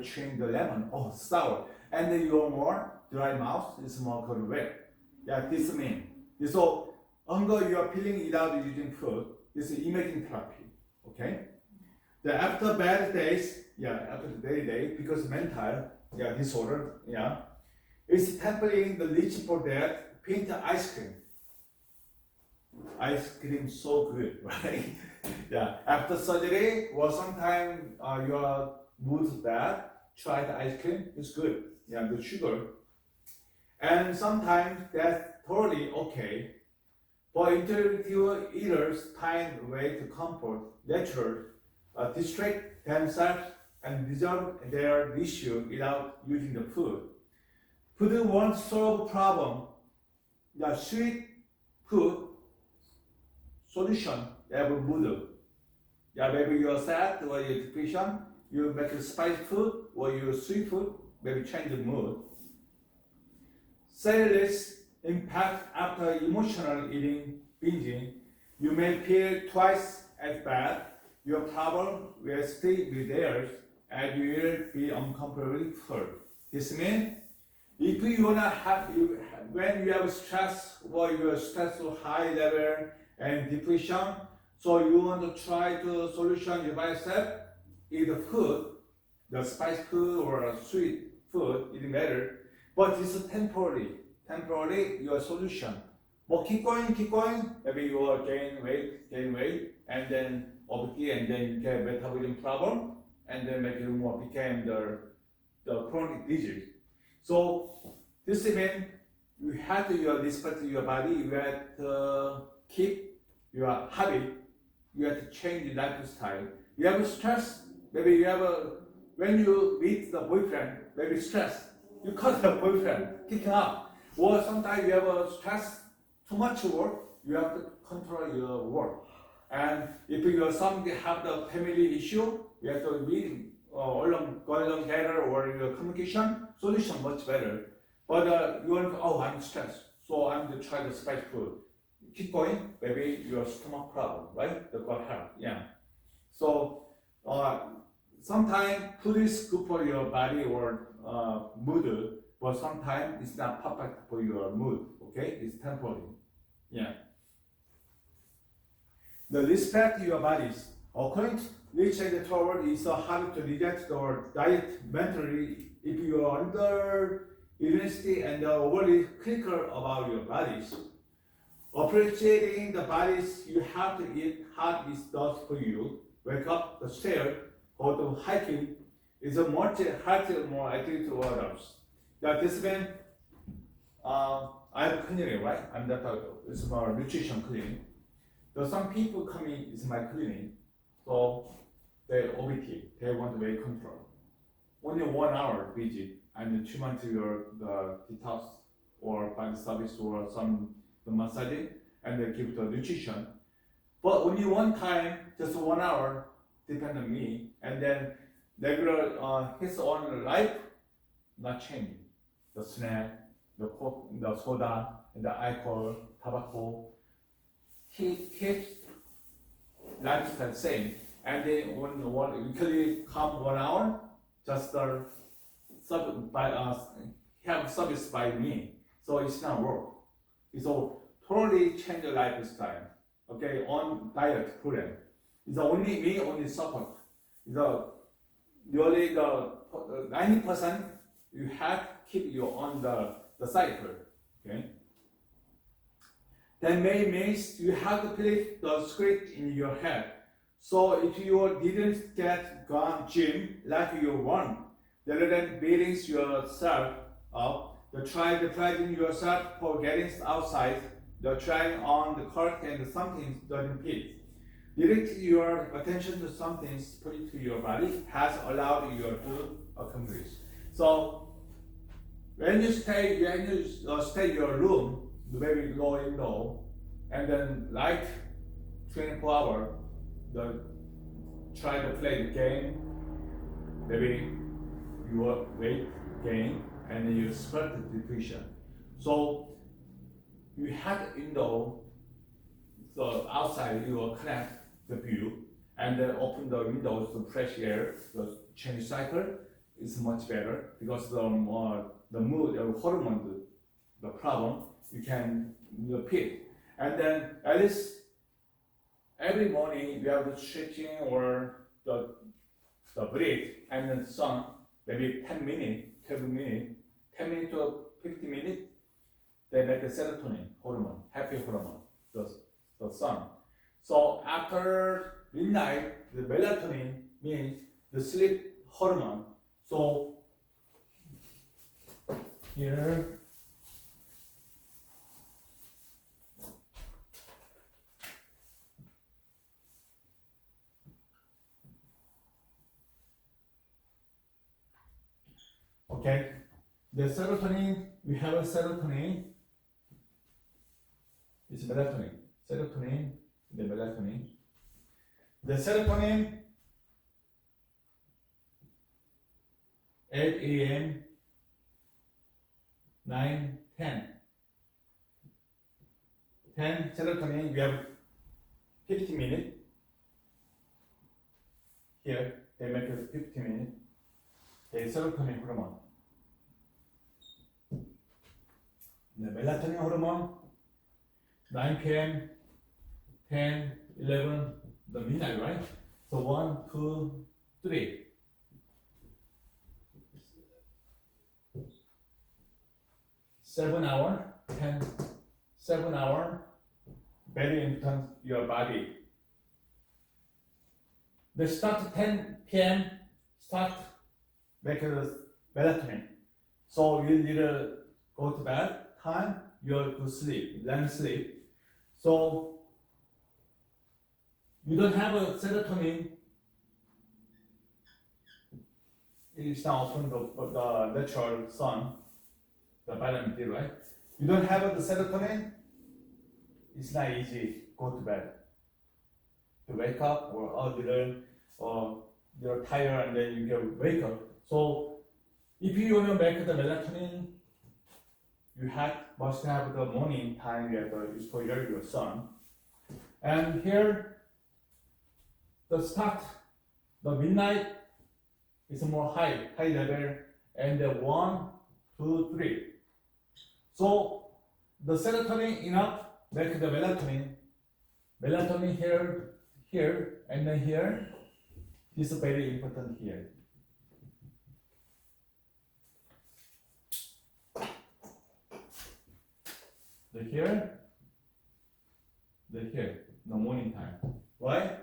chewing the lemon, oh, sour. And then you're more dry mouth, it's more cold wet. Yeah, this means. So, hunger you are feeling without using food, this is imaging therapy, okay? The after bad days, after the day, because mental, disorder, it's tempering the reach for that, paint ice cream. Ice cream so good, right? After surgery or sometime your mood bad, try the ice cream, it's good. The sugar. And sometimes that's totally okay. For intuitive eaters, find a way to comfort, natural, distract themselves and resolve their issue without using the food. Food won't solve problem. The sweet food solution, have a mood. Maybe you're sad or you're depression, you make a spicy food or you sweet food, maybe change the mood. Cellular impact after emotional eating, binging, you may feel twice as bad. Your problem will stay with theirs and you will be uncomfortably full. This means if you wanna when you have stress or your stress to high level and depression, so you want to try to solution by yourself, eat the food, the spice food or sweet food, it matter, but this is temporary, your solution. But keep going, maybe you will gain weight, and then obesity, and then you get metabolism problem, and then maybe more became the chronic disease. So this means you have to respect your body, you have to keep your habit, you have to change your lifestyle. You have stress, maybe you have when you meet the boyfriend, maybe stress, you call the boyfriend, kick him out. Or sometimes you have stress, too much work, you have to control your work. And if you somebody have the family issue, you have to meet going along together or your communication solution much better. But you want to, I'm stressed, so I'm going to try the spice food. Keep going, maybe your stomach problem, right? The gut health, So sometimes food is good for your body or mood, but sometimes it's not perfect for your mood, okay? It's temporary, The respect your bodies. According to Richard Toward, it's hard to reject or diet mentally if you are under university and overly critical about your bodies. Appreciating the bodies you have to eat hard is does for you. Wake up the stair, go to hiking is a much healthier, more active to others. This means I'm cleaning, right? I'm not it's about nutrition cleaning. Though some people come in, it's my cleaning, so they OBT, they want weight control. Only 1 hour visit and 2 months your the detox or body service or the massage and they give the nutrition. But only one time, just 1 hour, depend on me, and then regular his own life not changing. The snack, the coke, the soda, and the alcohol, tobacco. He keeps lifestyle same, and then when weekly come 1 hour, just have service by me. So it's not work. It's all totally change the lifestyle. Okay, on diet program. It's only support. Nearly the 90% you have to keep you on the cycle. Okay. That means you have to flip the script in your head. So if you didn't get gone gym like you want, rather than beating yourself up, try depriving yourself for getting outside, trying on the court and something doesn't fit. Direct your attention to something put to your body has allowed you to accomplish. So when you stay in your room, very low window, and then light 24 hours, try to play the game, maybe your weight gain, and then you spread the depression. So you have the window, so outside you will connect the view and then open the windows to fresh air. The change cycle is much better because the mood, the hormone, the problem you can repeat. And then at least every morning you have the stretching or the breathe and then sun, maybe 10 minutes, 12 minutes, 10 minutes to 50 minutes, they make the serotonin hormone, happy hormone, the sun. So after midnight, the melatonin means the sleep hormone. So here, okay, the serotonin, we have a serotonin, it's melatonin, serotonin, the melatonin. The serotonin, 8 a.m., 9, 10. 10 serotonin, we have 50 minutes. Here, they make it 50 minutes. The serotonin hormone. The melatonin hormone, 9 p.m., 10, 11, the midnight, right? So 1, 2, 3. 7 hours, 10, 7 hours, very important your body. They start 10 p.m., start make a melatonin. So you need to go to bed time, you have to sleep, then sleep. So you don't have a serotonin, it's not often the natural sun, the vitamin D, right? You don't have the serotonin, it's not easy go to bed. To wake up or you're tired and then you get wake up. So if you want to make the melatonin, you must have the morning time you have the exposure your sun. And here the start, the midnight is more high level, and the 1, 2, 3. So the serotonin enough make the melatonin. Melatonin here, and then here. This is very important here. The here, the morning time. Why?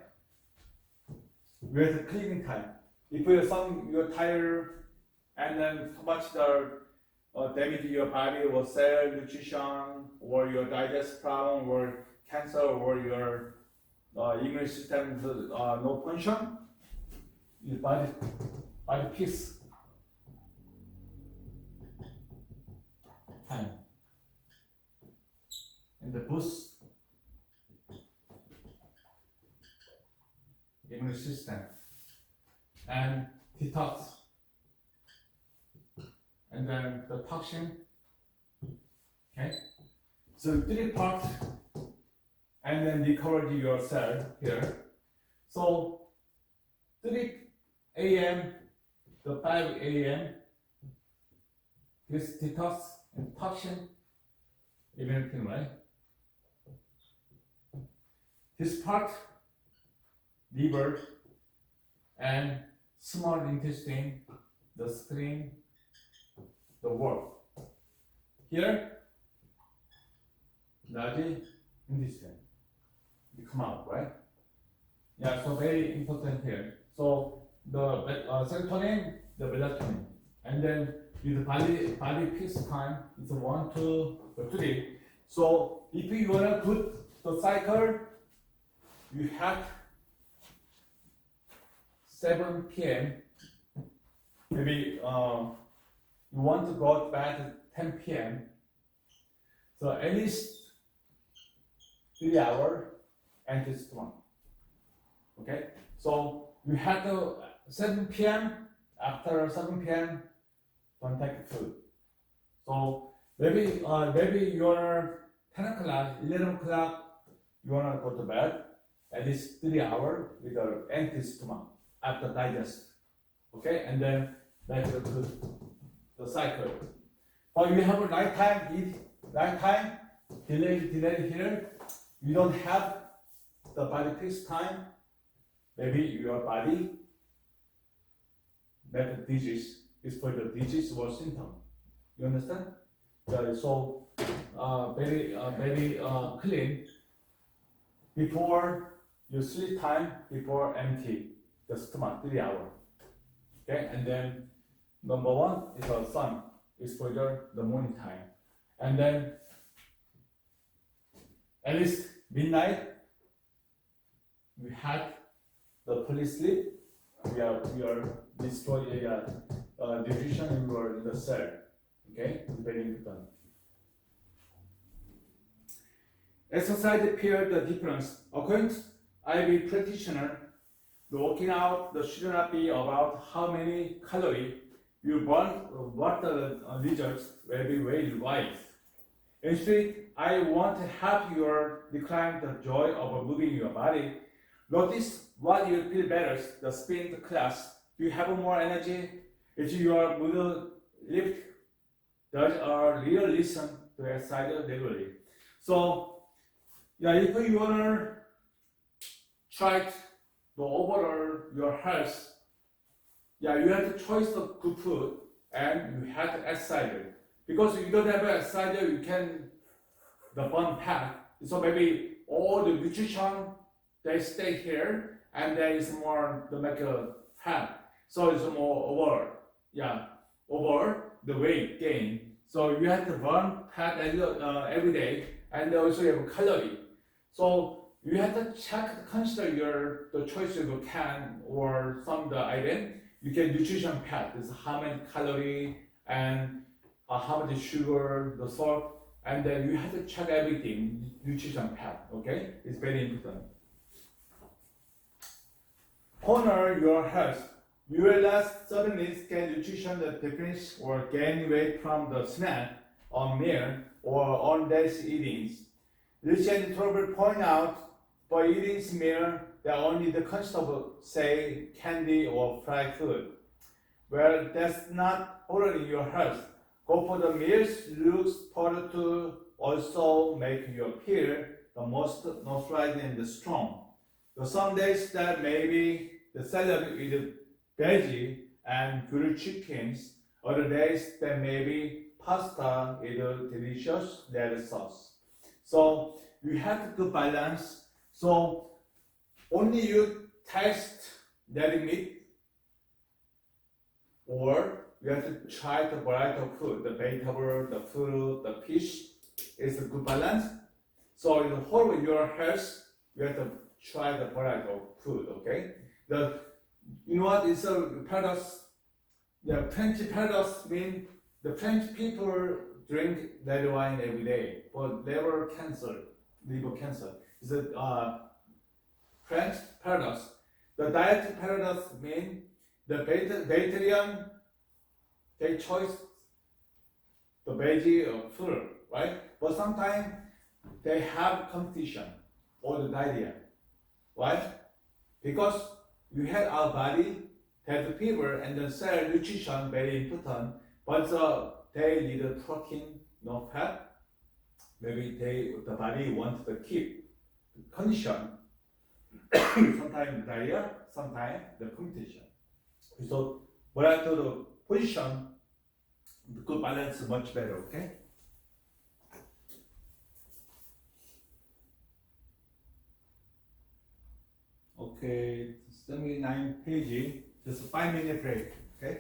We're the cleaning time. If you're tired and then too much damage to your body or cell nutrition or your digestive problem or cancer or your immune system no function, your body peace time and the boost immune system and detox and then the toxin. Okay, so 3 parts and then recover your cell here. So 3 a.m. to 5 a.m. this detox and toxin immunity, right? This part liver and small intestine, the spleen, the wall. Here large intestine. You come out, right? Yeah, so very important here. So the serotonin, the melatonin, and then with body peace time, it's 1, 2, 3. So if you wanna put the cycle, you have 7 p.m. Maybe you want to go to bed at 10 p.m. So at least 3 hours and just 1. Okay? So you have to 7 p.m. After 7 p.m. don't take food. So maybe you're 10 o'clock, 11 o'clock, you wanna go to bed, at least 3 hours with an empty stomach after digest. Okay, and then that's the cycle. But you have a nighttime delay here. You don't have the body fixed time. Maybe your body make a disease. It's for the disease or symptom. You understand? So very clean before your sleep time, before empty the stomach 3 hours. Okay, and then number one is the sun. It's for the morning time, and then at least midnight we had the police sleep. We are destroy nutrition in the cell. Okay, very important. Exercise period the difference. According to IV practitioner, the working out should not be about how many calories you burn, what the results will be very wide. Instead, I want to help you decline the joy of moving your body. Notice what you feel better, the spin class. Do you have more energy? Is your mood lift? Does a real listen to exercise regularly? So, if you wanna try the overall your health, you have to choose the good food and you have to exercise. Because if you don't have an exercise, you can the burn fat. So maybe all the nutrition they stay here and there is more the make a fat. So it's more over the weight gain. So you have to burn fat every day and also you have a calorie. So you have to consider the choice you can or some the item. You can nutrition fat is how many calorie and how much sugar, the salt, and then you have to check everything nutrition fat. Okay, it's very important. Honor your health. You will not suddenly get nutrition the difference or gain weight from the snack or meal or on-days eatings. Rich and Trouble point out for eating meal that only the consist of, say, candy or fried food. Well, that's not honoring your health. Go for the meals looks forward to also make you appear the most moisturized and strong. The some days that maybe the salad with veggie and grilled chickens, other days that maybe pasta with delicious lettuce sauce. So you have to balance. So only you taste that meat, or you have to try the variety of food, the vegetable, the fruit, the fish. It's a good balance. So in the whole of your health, you have to try the variety of food. Okay. You know what is a paradox? The French paradox means the French people drink red wine every day for liver cancer. It's a French paradox. The diet paradox means the vegetarian they choose the veggie or fruit, right? But sometimes they have competition or the diet, right? Because we had our body have the fever and the cell nutrition very important, but they need protein, no fat. Maybe the body wants to keep the condition. Sometimes diarrhea, sometimes the competition. So what I do the position, the good balance is much better. Okay. Okay, 79 page, just a 5-minute break. Okay.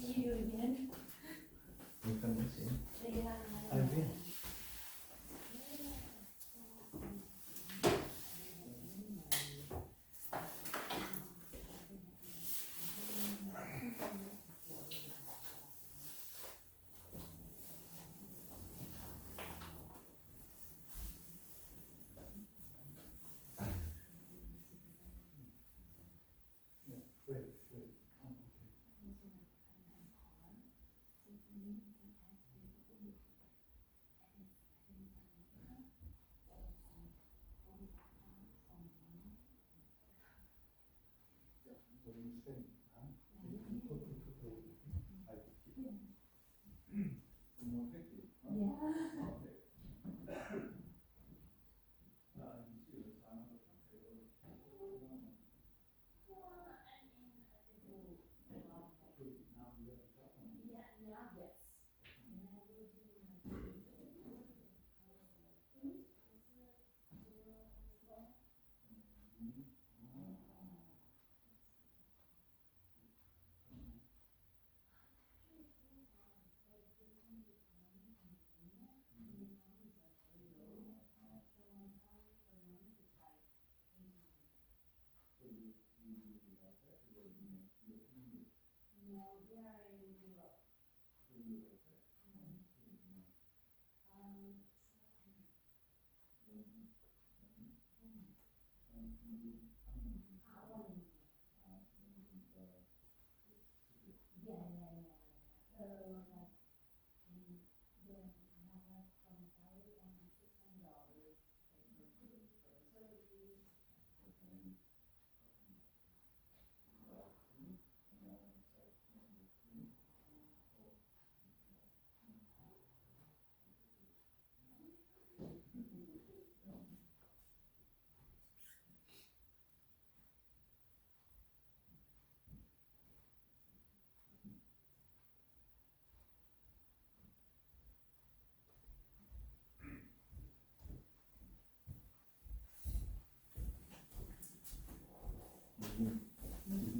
See you again. You can listen. Yeah. I'm here.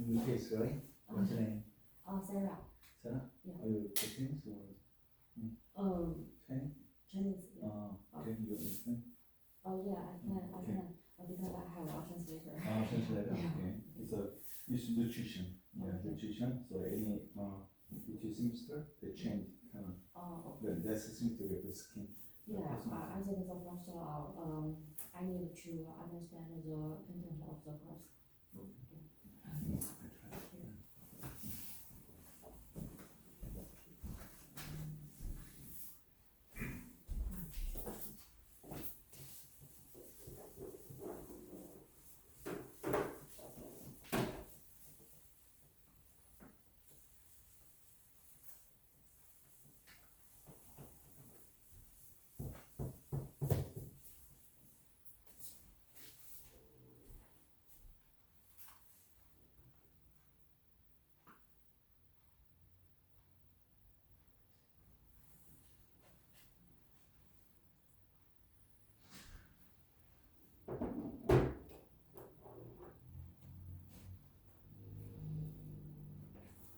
New case, right? What's your name? Sarah. Sarah? Yeah. Are you Chinese or Chinese? Chinese. Yeah. Can you understand? Oh yeah, I can. Because I have a translator. Translator. Yeah. Okay. It's nutrition. Yeah, Okay. nutrition. So any semester they change kind of. Oh. That's seems to be the skin. Yeah. I think the first I need to understand the content of the course.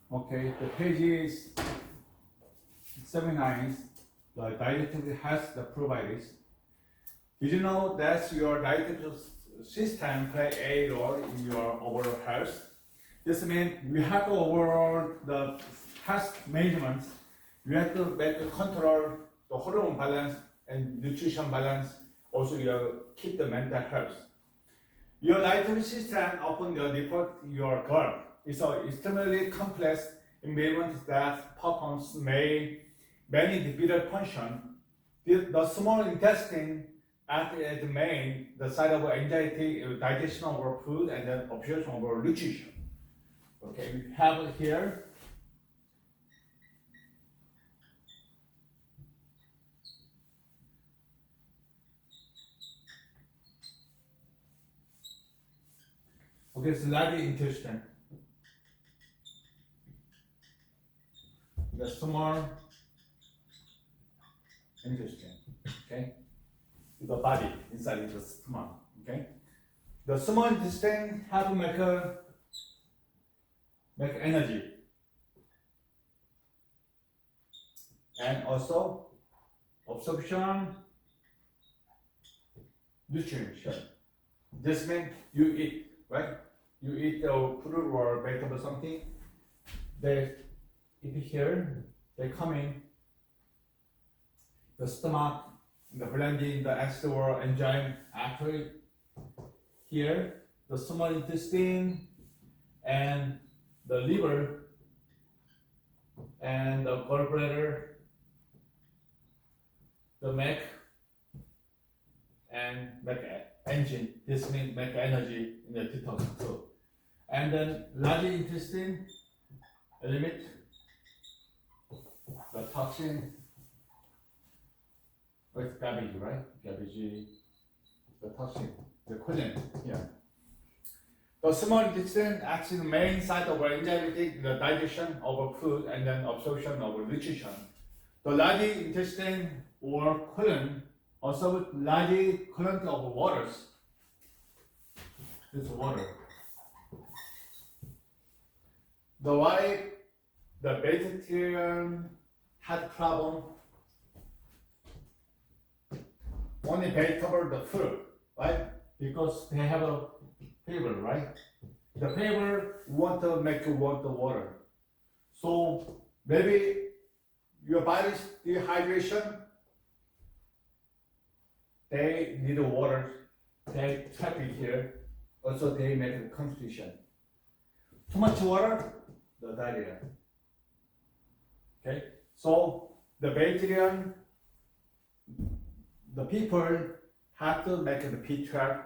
Okay, the page is 79. The dietary has the provided. Did you know that your dietary system play a role in your overall health? This means we have to overall the health management. You have to make control the hormone balance and nutrition balance. Also, you keep the mental health. Your dietary system often default your goal. It's an extremely complex environment that performs many different functions. The small intestine acts as the main, the site of anxiety, digestion of our food, and then absorption of our nutrition. Okay, we have it here. Okay, it's large intestine. The small intestine. Okay, the body inside is the stomach. Okay, the small intestine have to make energy, and also absorption, nutrition. This means you eat, right? You eat fruit or vegetable something. They eat here. They come in the stomach, the blending, the acid or enzyme actually here, the small intestine and the liver and the gallbladder, the make and make engine. This means make energy in the detox too. and then large intestine eliminate the toxin with garbage, right? Garbage, the toxin, the colon here. The small intestine acts in the main site of enzymatic the digestion of food and then absorption of nutrition. The large intestine or colon also with large current of waters. This water. Why the vegetarian had problem only vegetable the food, right? Because they have a fever, right? The fever want to make you want the water. So maybe your body's dehydration, they need water, they trap it here, also they make a constitution. Too much water, the diarrhea. Okay, so the vegetarian, the people have to make the B12.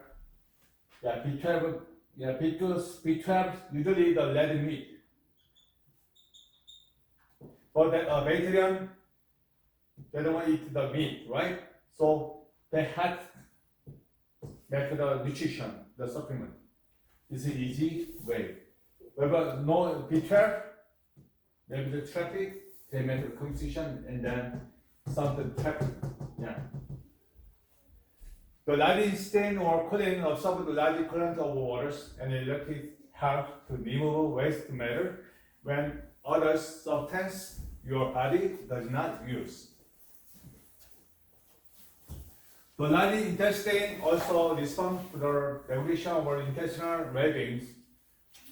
Yeah, B12. Yeah, because B12 usually the red meat. But the vegetarian, they don't want to eat the meat, right? So they had make the nutrition, the supplement. It's an easy way. But no B12, maybe the traffic, they make the constitution and then something traffic. Yeah. The large stain or coating absorb the large current of waters and electric help to remove waste matter when other substance your body does not use. The large intestine also responds to the regulation of our intestinal well-being.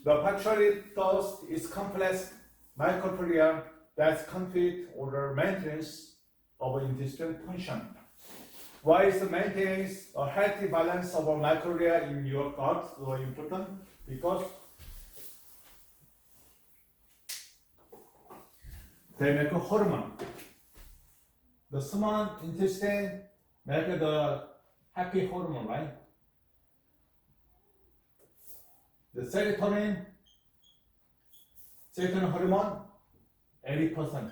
The partially thus is complex microbiota that contribute or the maintenance of intestinal function. Why is the maintenance a healthy balance of our microbiota in your gut so important? Because they make a hormone. The small intestine make the happy hormone, right? The serotonin hormone, 80%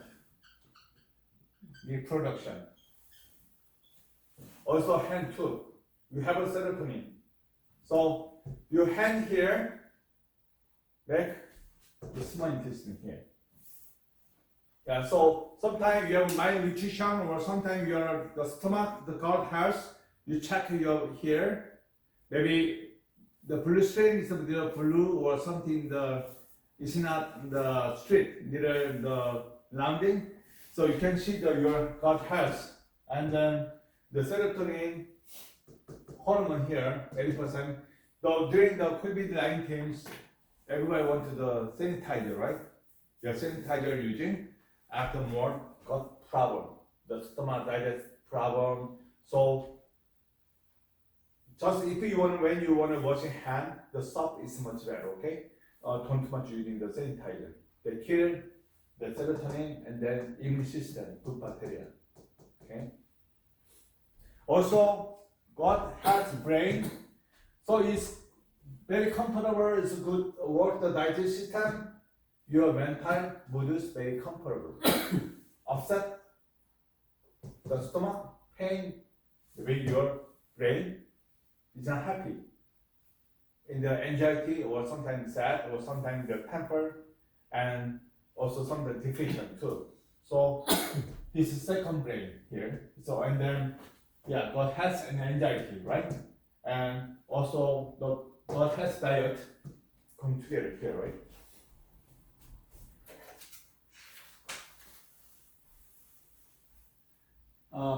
reproduction. Also hand too, you have a serotonin. So your hand here, make the small intestine here. Yeah, so sometimes you have malnutrition or sometimes your the stomach, the gut health, you check your here, maybe the blue string is the blue or something it's not the straight, neither the rounding. So you can see your gut health. And then the serotonin hormone here, 80%. So during the COVID-19, everybody wanted the sanitizer, right? The sanitizer using after more gut problem, the stomach digest problem. So just if you want, when you want to wash your hand, the soap is much better, okay? Don't too much using the sanitizer. They kill the serotonin and then immune system, good bacteria, okay? Also, God has brain, so it's very comfortable, it's good work the digestive system, your mental mood is very comfortable. Upset, the stomach, pain, with your brain is not happy. In the anxiety or sometimes sad or sometimes the temper and also sometimes depression too. So this is second brain here. So and then yeah, God has an anxiety, right? And also the God has diet come together here, right?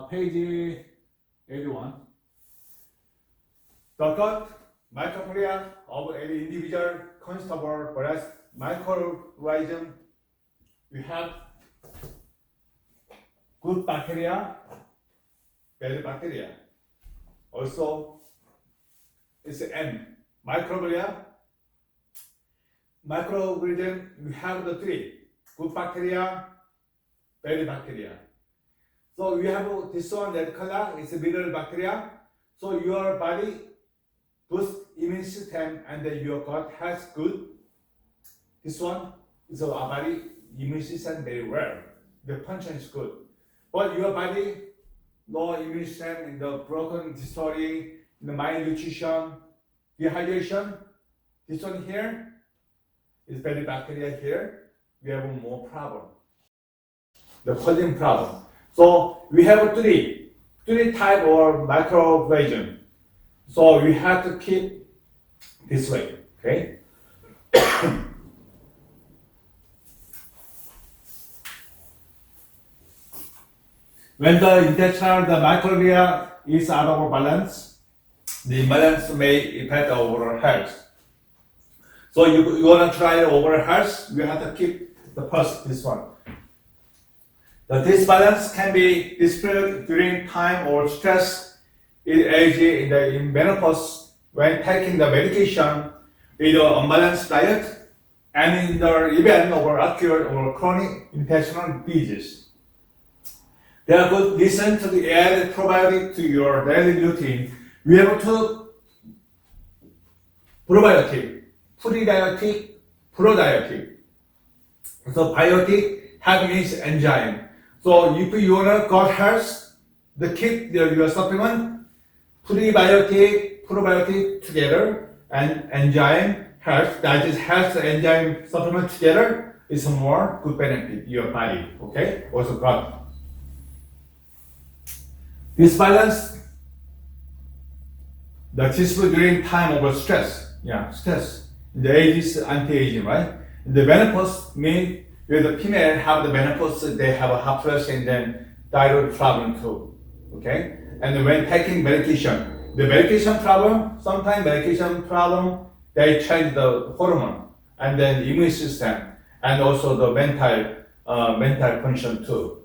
Page 81. The gut microbiota of any individual consists of various microorganisms. We have good bacteria, bad bacteria. Also, it's M. Microbiota. Microorganism, we have the three. Good bacteria, bad bacteria. So you have this one, red color, it's a mineral bacteria. So your body boost immune system and then your gut has good. This one is our body immune system very well. The function is good. But your body, no immune system, in the broken dystory, in the malnutrition, dehydration, this one here is bad bacteria here. We have more problem. The collagen problem. So we have three type of microorganism. So we have to keep this way, okay? When the intestinal, the microbiota is out of balance, the imbalance may affect our health. So you want to try overall health, you have to keep the first, this one. The disbalance can be displayed during time or stress in age in menopause when taking the medication with an unbalanced diet and in the event of acute or chronic intestinal disease. They are good reason to add probiotic to your daily routine. We have two probiotic, prebiotic, probiotic. So biotic have means enzyme. So if you want to gut health, the keep your supplement, prebiotic, probiotic together, and enzyme health, that is health enzyme supplement together is more good benefit your body. Okay, also gut. Disbalance, the dispute during time of stress. Yeah, stress. The age is anti-aging, right? The menopause means with the female have the menopause, they have a hot flush and then thyroid problem too. Okay? And when taking medication, the medication problem, sometimes medication problem, they change the hormone and then immune system and also the mental function too.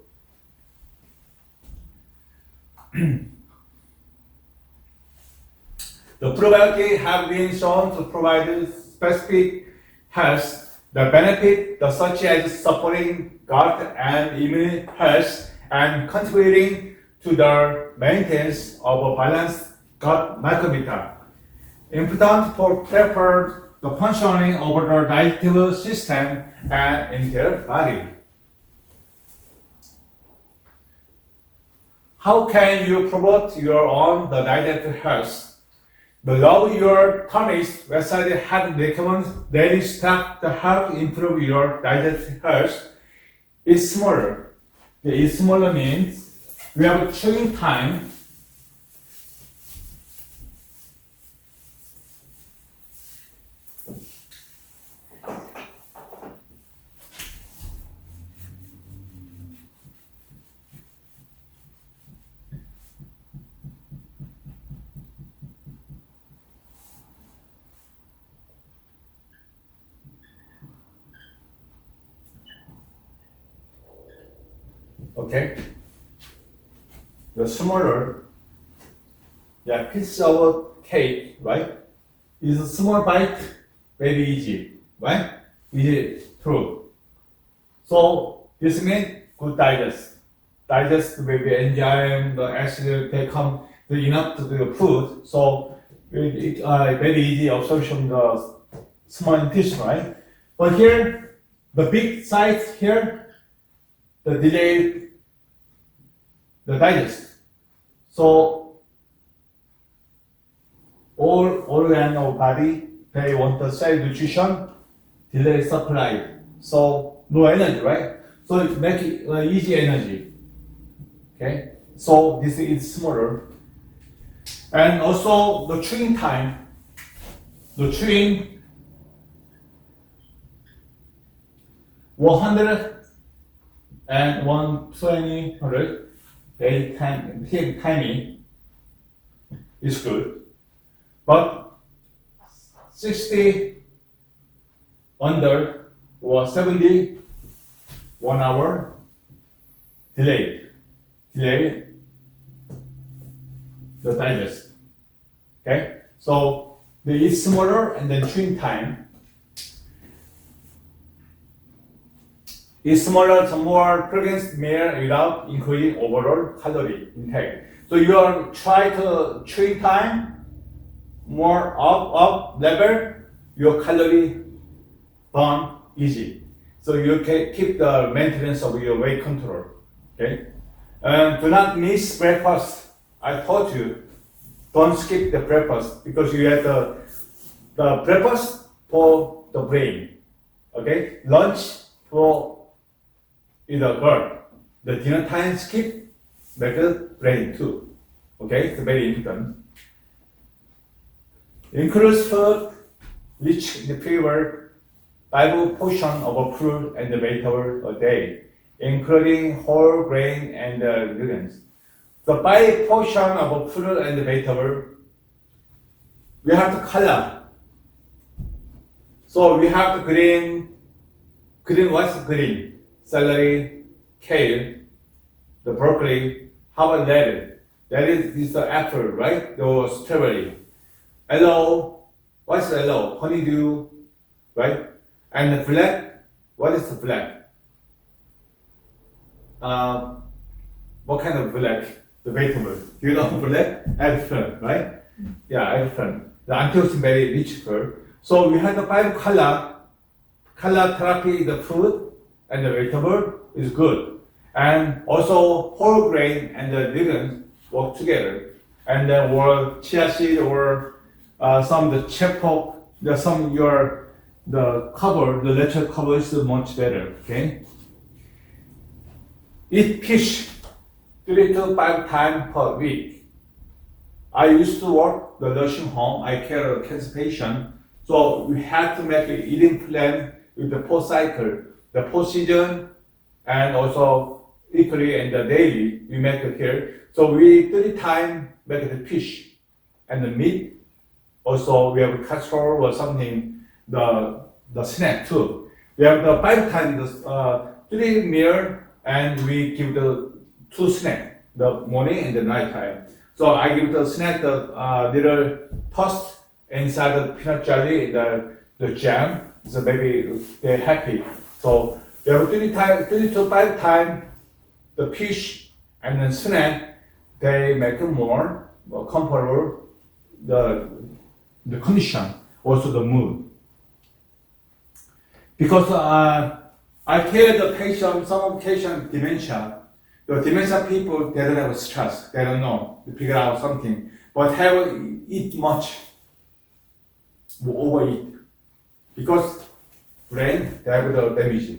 The probiotics have been shown to provide specific health. The benefit, such as supporting gut and immune health and contributing to the maintenance of a balanced gut microbiota. Important for prepare the functioning of the digestive system and entire body. How can you promote your own the digestive health? The Love Your Tummy's website has recommended daily stuff to help improve your digestive health. It's smaller. The smaller means we have chewing time. Okay, the smaller, piece of cake, right? Is a small bite, very easy, right? Easy through. So this means good digest. Digest maybe enzyme, the acid, they come enough to the food. So it very easy absorption the small intestine, right? But here, the big size here, the delay the digest. So all organ of body, they want the cell nutrition, delay supply. So no energy, right? So it make it easy energy. Okay. So this is smaller. And also the chewing time. The chewing 100 and 120, 100. Timing is good, but 60 under or 70 1 hour delay the digest. Okay, so the is smaller and then chewing time is smaller, so more pregnant meal without increasing overall calorie intake. So you are try to chewing time more up level, your calorie burn easy. So you can keep the maintenance of your weight control. Okay. And do not miss breakfast. I told you, don't skip the breakfast because you have the breakfast for the brain. Okay. Lunch for either girl. The dinner time skip make the brain too. Okay. It's very important. Includes food rich in the fiber 5 portions of a fruit and vegetable a day, including whole grain and legumes. The 5 portions of a fruit and vegetable, we have the color. So we have the green, what's green? Celery, kale, the broccoli, how about lettuce? That is the apple, right? The strawberry. Yellow, what's yellow? Honeydew, right? And the black, what is the black? What kind of black? The vegetable. Do you know black? Eggplant, right? Yeah, eggplant. The antioxidant very rich food. So we have the 5 color. Color therapy, the food and the vegetable is good. And also whole grain and the legumes work together. And then or chia seed or some the chepok, the cover, the natural cover is much better. Okay. Eat fish 3 to 5 times per week. I used to work the nursing home. I care of cancer patient, so we had to make an eating plan with the post cycle, the post season, and also weekly and the daily. We make it here. So we 3 times make the fish and the meat. Also, we have casserole or something, the snack too. We have the 5 times 3 meal, and we give the 2 snack, the morning and the night time. So I give the snack the little toast inside the peanut jelly, the jam. So maybe they're happy. So we have 3 to 5 times the fish and then snack. They make it more comfortable the condition, also the mood. Because I care the patient, some patient dementia. The dementia people, they don't have stress. They don't know to figure out something. But have eat much, overeat. Because brain, they have the damage.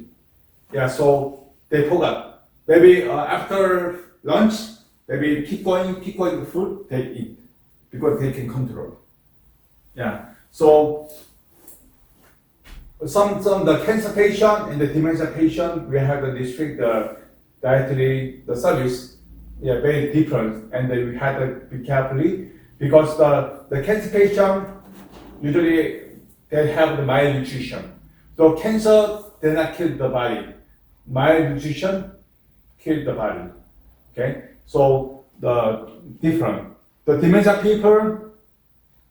Yeah, so they forgot. Maybe after lunch, maybe keep going the food, they eat. Because they can control. Yeah, so some the cancer patient and the dementia patient, we have the district dietary the service, yeah, very different, and then we had to be carefully because the cancer patient usually they have the malnutrition. So cancer does not kill the body, malnutrition kill the body. Okay, so the different. The dementia people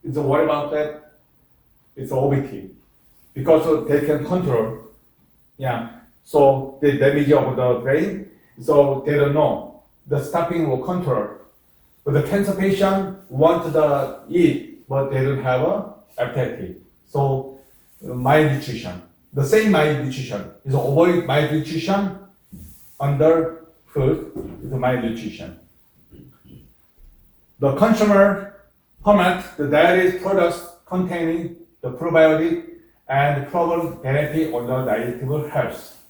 is worried about that. It's obesity because they can control. Yeah. So the damage of the brain. So they don't know the stopping will control. But the cancer patient want to eat, but they don't have a appetite. So malnutrition. The same malnutrition is avoid malnutrition under food is malnutrition. The consumer format the dietary products containing the probiotic and proven benefit on the dietary health.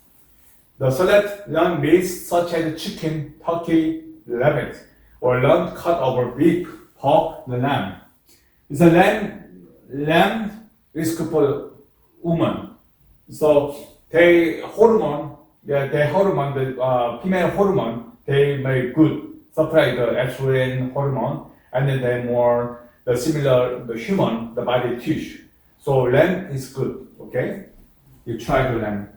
The select lean meats such as chicken, turkey, rabbit, or lean cut of beef, pork, the lamb. It's a lamb is good for women. So they hormone, the female hormone, they make good supply the estrogen hormone, and then they more the similar the human the body tissue. So lamb is good. Okay, you try the lamb.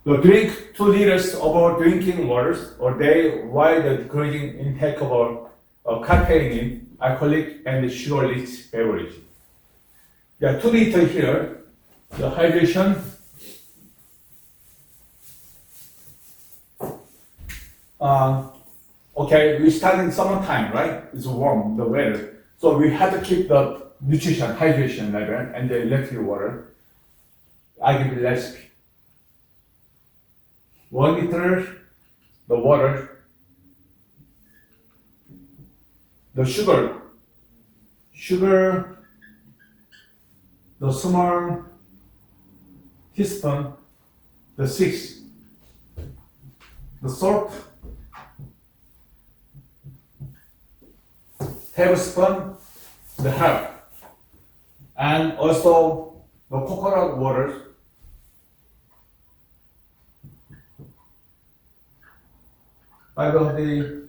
So drink 2 liters of drinking water a day while decreasing intake of caffeine, alcoholic, and sugar-rich beverage. Yeah, 2 liters here. The hydration. Okay, we start in summertime, right? It's warm, the weather. So we have to keep the nutrition, hydration level and the electric water. I give you the recipe. 1 liter the water, the sugar, the small teaspoon, the 6, the salt, tablespoon, the half, and also the coconut water. Five of the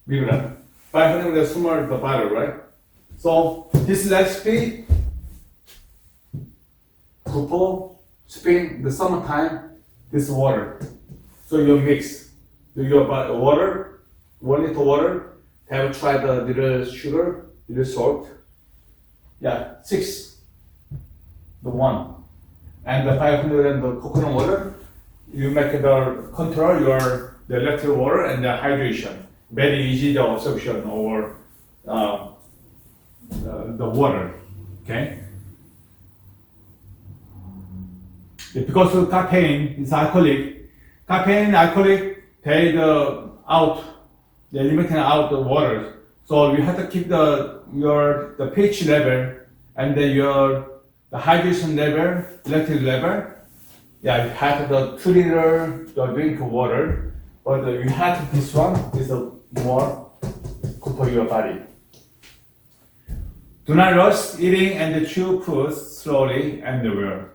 milligram, 500 small the bottle, right? So this recipe, couple, spring, the summertime, this water. So you mix your water, 1 liter water. Have tried the little sugar, little salt. Yeah, 6, the 1, and the 500 and the coconut water. You make the control your the electric water and the hydration. Very easy the absorption over the water. Okay. Because of caffeine is alcoholic. Caffeine, alcoholic, they they're limiting out the water. So you have to keep the pH level and then the hydration level, electric level. Yeah, you have the 2 liter the drink of water, but you have this one is more good for your body. Do not rush eating and chew foods slowly and well.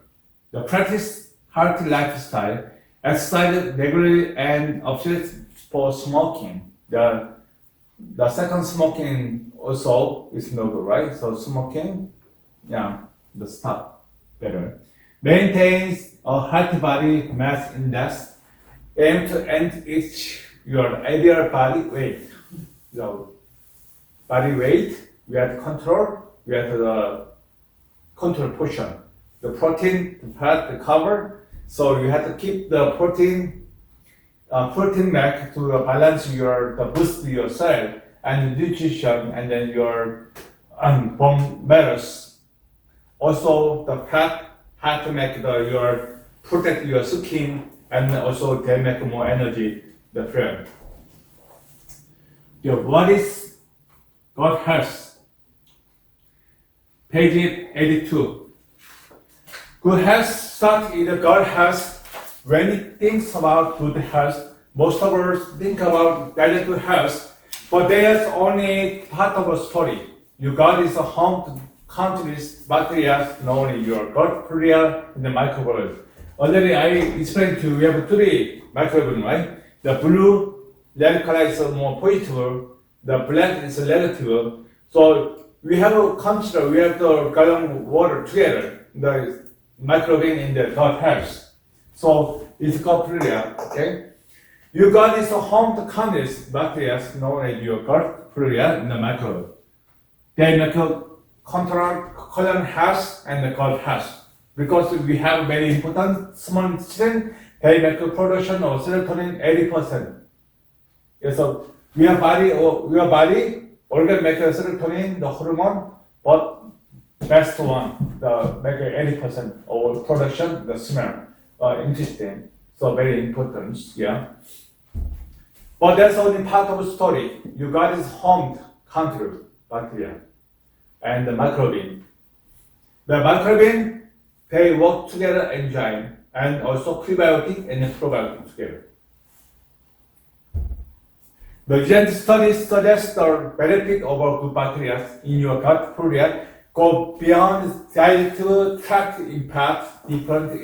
The practice healthy lifestyle, exercise regularly, and opposite for smoking. The second smoking also is no good, right? So smoking, yeah, the stop better. Maintains a healthy body mass index. Aim to end your ideal body weight. So body weight, we have to control. We have the control portion. The protein, the fat, the carb. So you have to keep the protein back to balance the boost your cell and nutrition, and then your bone matters. Also, the fat have to make protect your skin, and also they make more energy. The friend. What is God health? Page 82. Good health starts in the God health. When you think about good health, most of us think about dietary health, but there's only part of a story. Your gut is a home to countless bacteria known as your gut flora and the microbiome. Already I explained to you, we have 3 microbes, right? The blue radicalized is more positive, the black is negative. So we have to consider, we have to gallon water together, the microbiome in the gut health. So it's gut flora, okay? Your gut is a home to countless bacteria known as your gut flora in the microbiome. They make a control colon health and the gut health. Because we have very important small children, they make a production of serotonin 80%. Yeah, so your body organ make a serotonin, the hormone, but best one, the make 80% of production, the smell, interesting. So very important, yeah. But that's only part of the story. Your gut is home country bacteria and the microbiome. The microbiome, they work together, enzyme, and also prebiotic and probiotic together. The recent studies suggest the benefit of good bacteria in your gut flora go beyond dietary tract impact different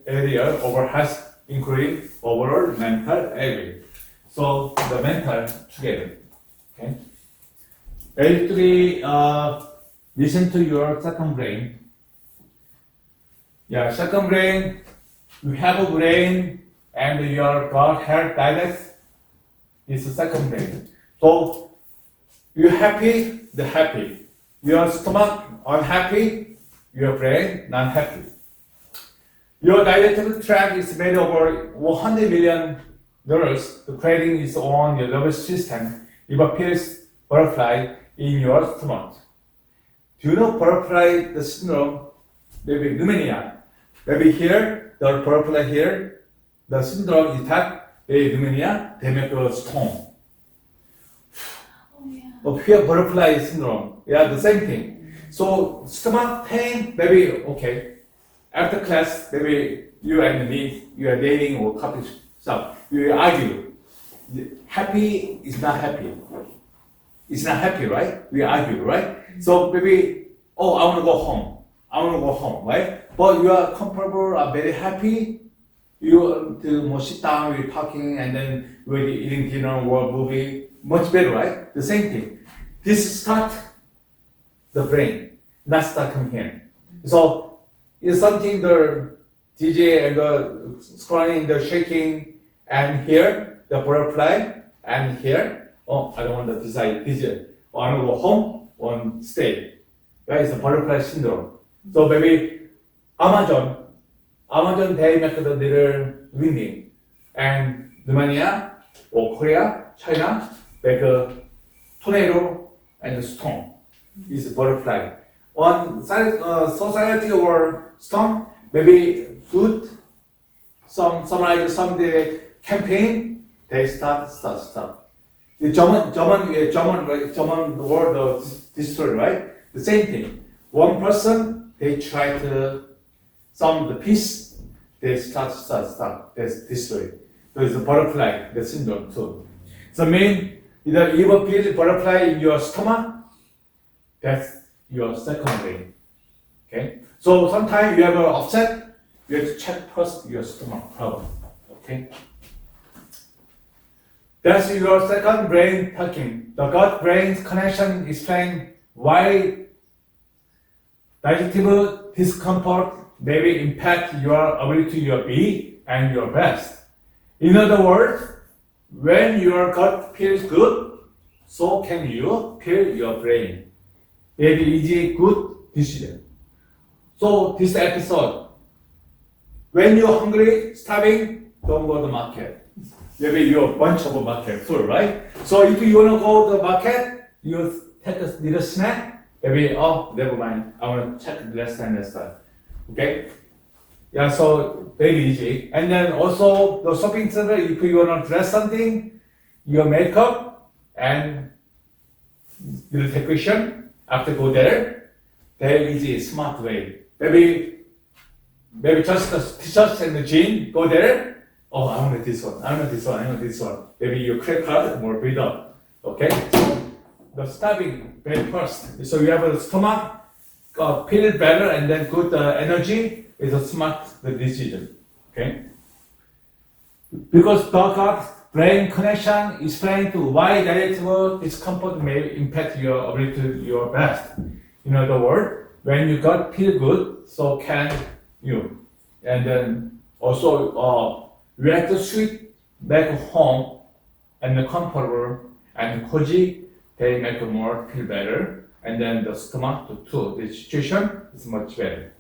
areas of health, including overall mental area. So the mental together. Okay. Basically, listen to your second brain. Yeah, second brain. You have a brain, and your gut health digest is the second brain. So you're happy, the happy. Your stomach unhappy, your brain not happy. Your digestive tract is made over 100 million nerves, creating its own nervous system. It appears butterfly in your stomach. Do you know butterfly the syndrome? Maybe pneumonia. Maybe here, the butterfly here, the syndrome is that a pneumonia, they make a storm. Oh yeah. Of here, butterfly syndrome. Yeah, the same thing. So stomach pain, maybe okay. After class, maybe you and me, you are dating or coffee shop, you argue. Happy is not happy. It's not happy, right? We argue, right? So maybe, oh, I want to go home. I want to go home, right? But you are comfortable, are very happy. You to sit down, we're talking, and then we're eating dinner or movie. Much better, right? The same thing. This start the brain, not starting here. So it's something the DJ and the scrolling, the shaking, and here the butterfly, and here. Oh, I don't want to decide DJ. Or I want to go home or stay. That is the butterfly syndrome. So maybe Amazon, they make the little winding, and Romania or Korea, China make a tornado and a storm. Is a butterfly. On society or storm, maybe food, some the campaign, they start. The German word destroy, right? The same thing. One person, they try to some the peace, they start, they destroy. So it's a butterfly, the syndrome too. So mean, either you feel butterfly in your stomach, that's your second brain. Okay? So sometimes you have an upset, you have to check first your stomach problem. Okay? That's your second brain talking. The gut-brain connection explains why digestive discomfort may impact your ability to be and your best. In other words, when your gut feels good, so can you feel your brain. It is a good decision. So this episode, when you're hungry, starving, don't go to the market. Maybe you're a bunch of a market full, right? So if you want to go to the market, you take a little snack. Maybe, oh, never mind. I want to check last time. Okay? Yeah, so very easy. And then also the shopping center, if you want to dress something, your makeup and little decoration, after go there, very easy, smart way. Maybe just the t-shirts and the jeans, go there. Oh, I want this one, I want this one, I want this one. Maybe your credit card more build up. Okay? So the starving very first. So you have a stomach, feel better and then good energy is a smart decision. Okay? Because the gut-brain connection explains why digestive discomfort may impact your ability to do your best. In other words, when you gut feel good, so can you. And then also we have to switch back home and comfortable and cozy, they make more feel better. And then the stomach too, the situation is much better.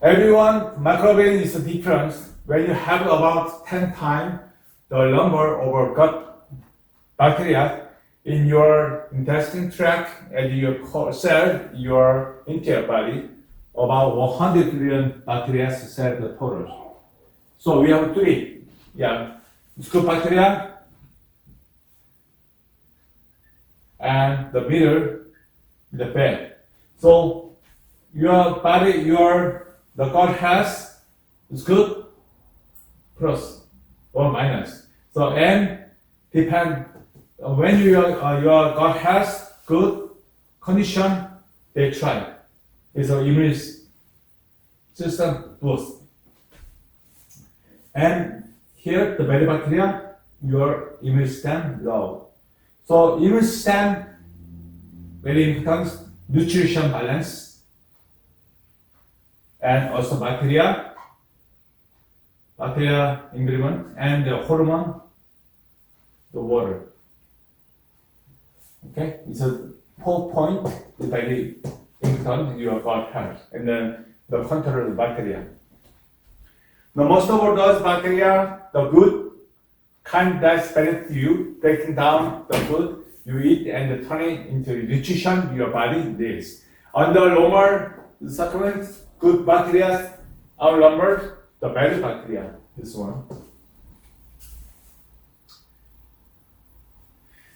Everyone, microbiome is different. When you have about 10 times the number of gut bacteria in your intestine tract and your cell, your entire body, about 100 billion bacteria cell the total. So we have three. Yeah, good bacteria and the middle, the bad. So your body, the gut has is good plus or minus. So and depend when your gut has good condition, they try. It's an immune system boost. And here the bad bacteria, your immune system low. So immune system very important, nutrition balance, and also bacteria ingredient, and the hormone, the water. Okay, it's a 4 point very important your gut health, and then the control of the bacteria. Now most of all those bacteria, the good kind that's benefit you, breaking down the food, you eat and turn it into nutrition your body needs. Under normal circumstances, good bacteria outnumber the bad bacteria. This one.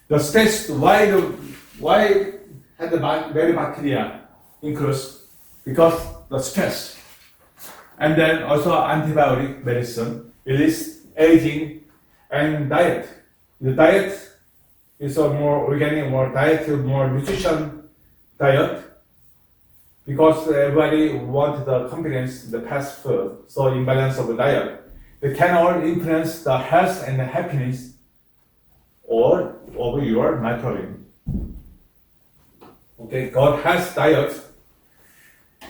The stress, why had the bad bacteria increase? Because the stress. And then also antibiotic medicine, it is aging and diet. The diet is a more organic, more diet, more nutrition diet. Because everybody wants the convenience, the fast food, so imbalance of the diet. They can all influence the health and the happiness or over your microbiome. Okay, gut health diet.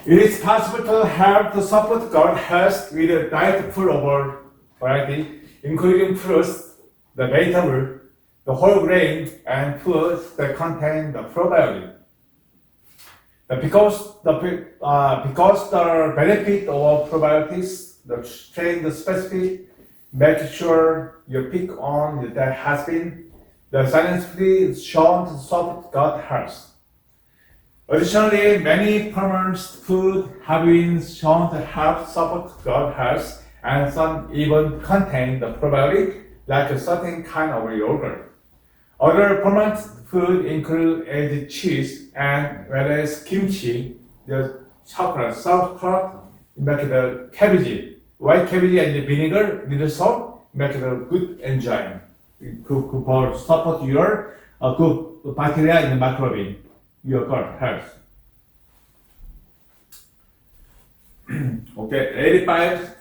It is possible to have to support gut health with a diet full of a variety, including fruits, the vegetable, the whole grain, and foods that contain the probiotic. Because the benefit of probiotics, the strain, the specific, make sure you pick on that has been the scientifically shown to support gut health. Additionally, many permanent food have been shown to help support gut health, and some even contain the probiotic, like a certain kind of yogurt. Other permanent food include as cheese and whereas kimchi, the chocolate, sauerkraut, make the cabbage, white cabbage and the vinegar, little salt, make the good enzyme. For support your good bacteria in the microbiome, your gut health. Okay, 85.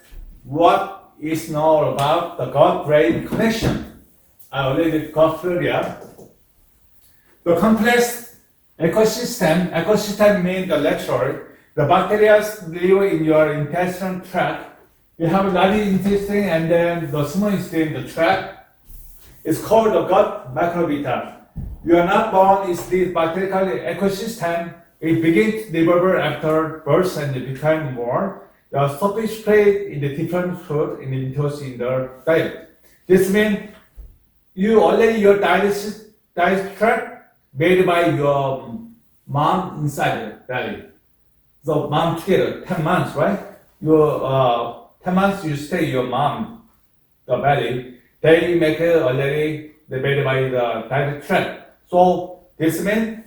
What is known about the gut-brain connection? I already got earlier. The complex ecosystem means the lateral. The bacteria live in your intestinal tract. You have a large intestine and then the small intestine, the tract. It's called the gut microbiota. You are not born in this bacterial ecosystem. It begins to develop after birth and it becomes more. The surface plate in the different food in the diet. This means you already your diet tract made by your mom inside the belly. So mom together, 10 months, right? Your 10 months you stay your mom, the belly. They make it already made by the diet tract. So this means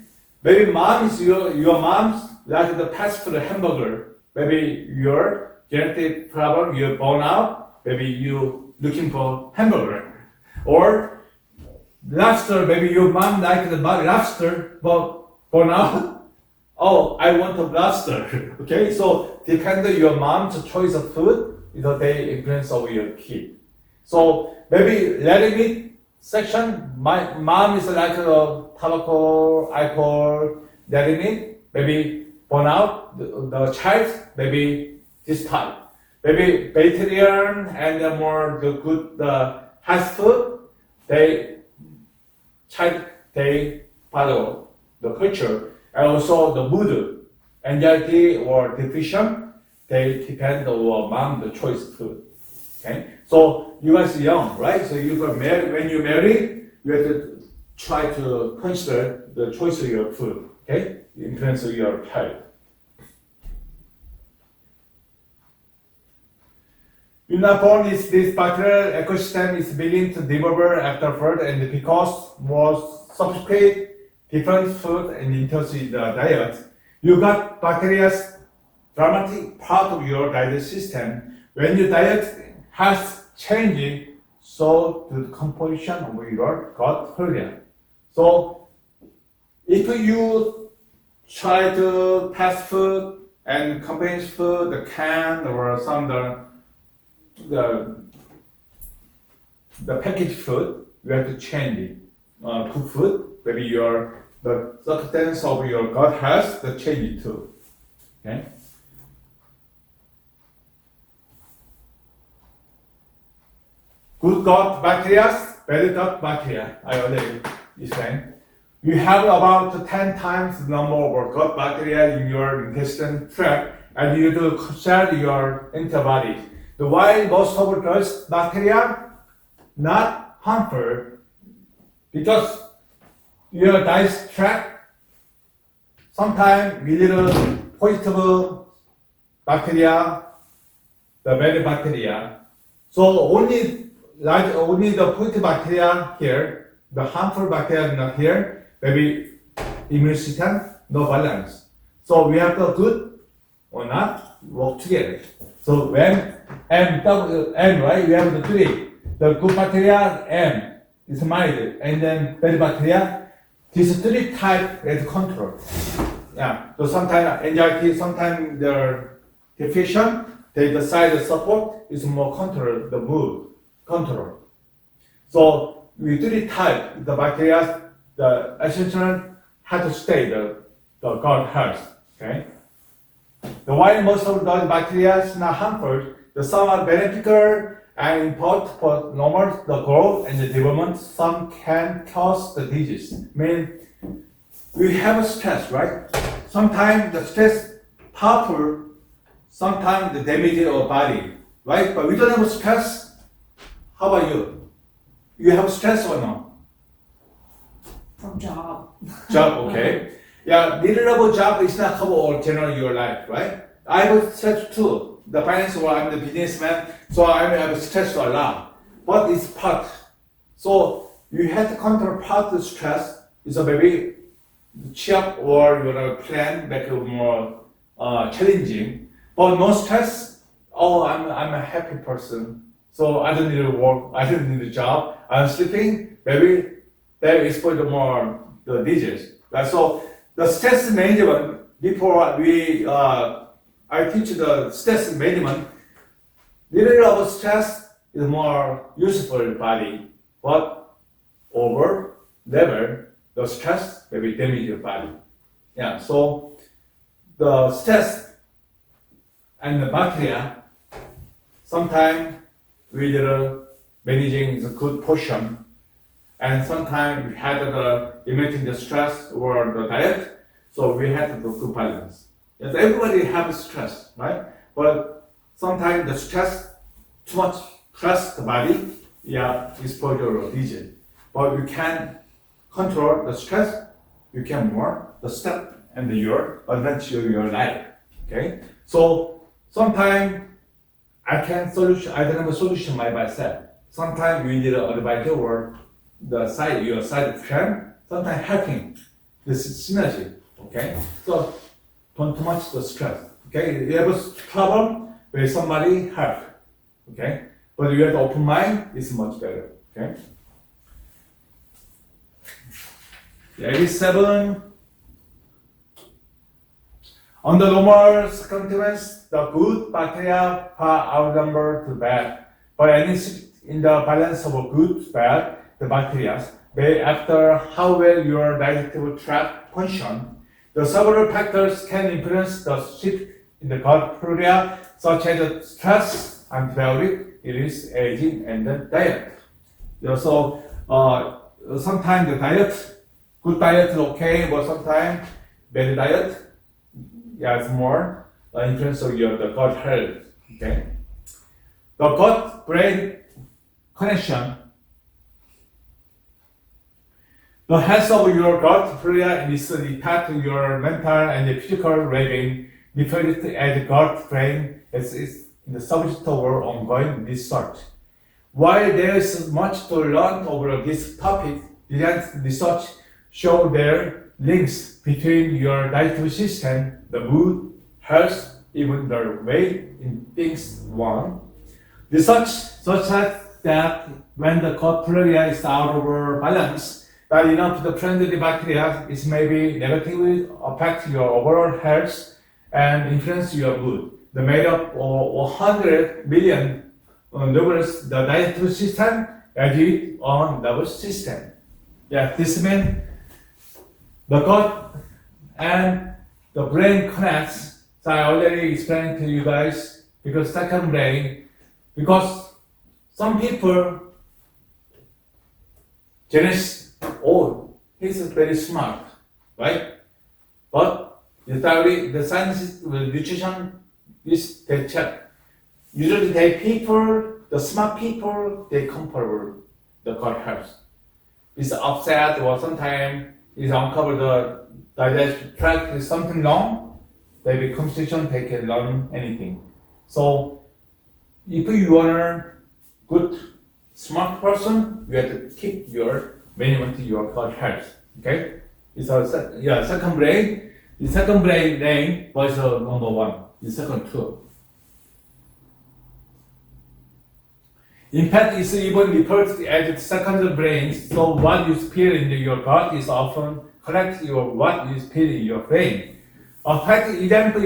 maybe mom is your mom's like the fast food hamburger. Maybe your genetic problem, you're born out. Maybe you looking for hamburger, or lobster. Maybe your mom like the lobster, but for now, oh, I want a lobster. Okay, so depend on your mom's choice of food, they influence over your kid. So maybe letting meat section, my mom is like a tobacco, alcohol, letting meat. Maybe for now, the child maybe this type. Maybe vegetarian and more the good health food. They follow the culture and also the mood, anxiety or depression. They depend on mom the choice of food. Okay, so you guys are young, right? So you got married. When you marry, you have to try to consider the choice of your food. Okay, the influence of your child. You're not born is this particular ecosystem is beginning to develop after birth, and because more subsequent different food and into the diet, you got bacteria's dramatic part of your digestive system. When your diet has changed, so the composition of your gut flora. So if you try to fast food and convenience food, the canned or some the packaged food, you have to change it. Cook food, maybe the circumstance of your gut health, to change it too. Okay. Good gut bacteria, bad gut bacteria. I already explained. You have about 10 times the number of gut bacteria in your intestinal tract, and you do share your antibodies. The why most of those bacteria not harmful, because your diet track, sometimes we little positive bacteria, the bad bacteria. So only the positive bacteria here, the harmful bacteria not here, maybe immune system, no balance. So we have the good or not work together. So when M, right, we have the three. The good bacteria, M, is mild, and then bad bacteria, these three types is control. Yeah, so sometimes anxiety, sometimes their depression, they decide the support is more control, the mood, control. So we three type, the bacteria, the essential have to stay the gut health, okay? The while most of those bacteria is not harmful, the some are beneficial and important for normal the growth and the development. Some can cause the disease. I mean, we have a stress, right? Sometimes the stress powerful, sometimes the damage our body, right? But we don't have stress. How about you? You have stress or no? From job. Job, okay. Yeah, little of a job is not cover all general your life, right? I have stress too. The finance world, I'm the businessman, so I have stress a lot. But it's part. So you have to control part of the stress. It's a maybe cheer up or your plan make it more challenging. But no stress. Oh, I'm a happy person. So I don't need to work. I don't need a job. I'm sleeping. Maybe that is for the more the disease. Right? So the stress management before we I teach the stress management. Little of stress is more useful body, but over level the stress maybe damage your body. Yeah. So the stress and the bacteria sometimes we little managing is a good portion, and sometimes we had the limiting the stress or the diet, so we had to do good balance. Yes, everybody has stress, right? But sometimes the stress, too much stress the body, yeah, is for your disease. But you can control the stress, you can more the step and your advantage of your life. Okay? So sometimes I don't have a solution by myself. Sometimes we need an advisor or your side friend, sometimes helping. This is synergy. Okay? So don't too much the stress. Okay, you have a problem with somebody help. Okay, but you have the open mind, it's much better. Okay. Yeah, 87. Under normal circumstances, the good bacteria far outnumber the bad. But in the balance of a good bad, the bacteria may after how well your digestive tract function. The several factors can influence the shift in the gut flora, such as stress, antibiotic, illness, aging, and the diet. So sometimes the diet, good diet is okay, but sometimes bad diet, yeah, it's more influence of the gut health. Okay, the gut-brain connection. The health of your gut flora is impact your mental and physical well-being. Referred as gut-brain is the subject of our ongoing research. While there is much to learn over this topic, research show their links between your digestive system, the mood, health, even the way in things one. Research such that when the gut flora is out of balance, that enough the friendly bacteria is maybe negatively affect your overall health and influence your mood. The made up of 100 million nervous the digestive system agit on nervous system. Yeah, this means the gut and the brain connects. So I already explained to you guys because second brain, because some people genesis. Oh, he's very smart, right? But the science, the nutrition is they check. Usually the smart people, they compare the gut health. It's upset or sometimes is uncover the digestive tract is something wrong, they become station, they can learn anything. So if you are good, smart person, you have to keep your management to your gut health. Okay? It's a second brain. The second brain name was number one. The second two. In fact, it's even referred to as the second brain. So what you feel in your gut is often correct your what you feel in your brain. A fact example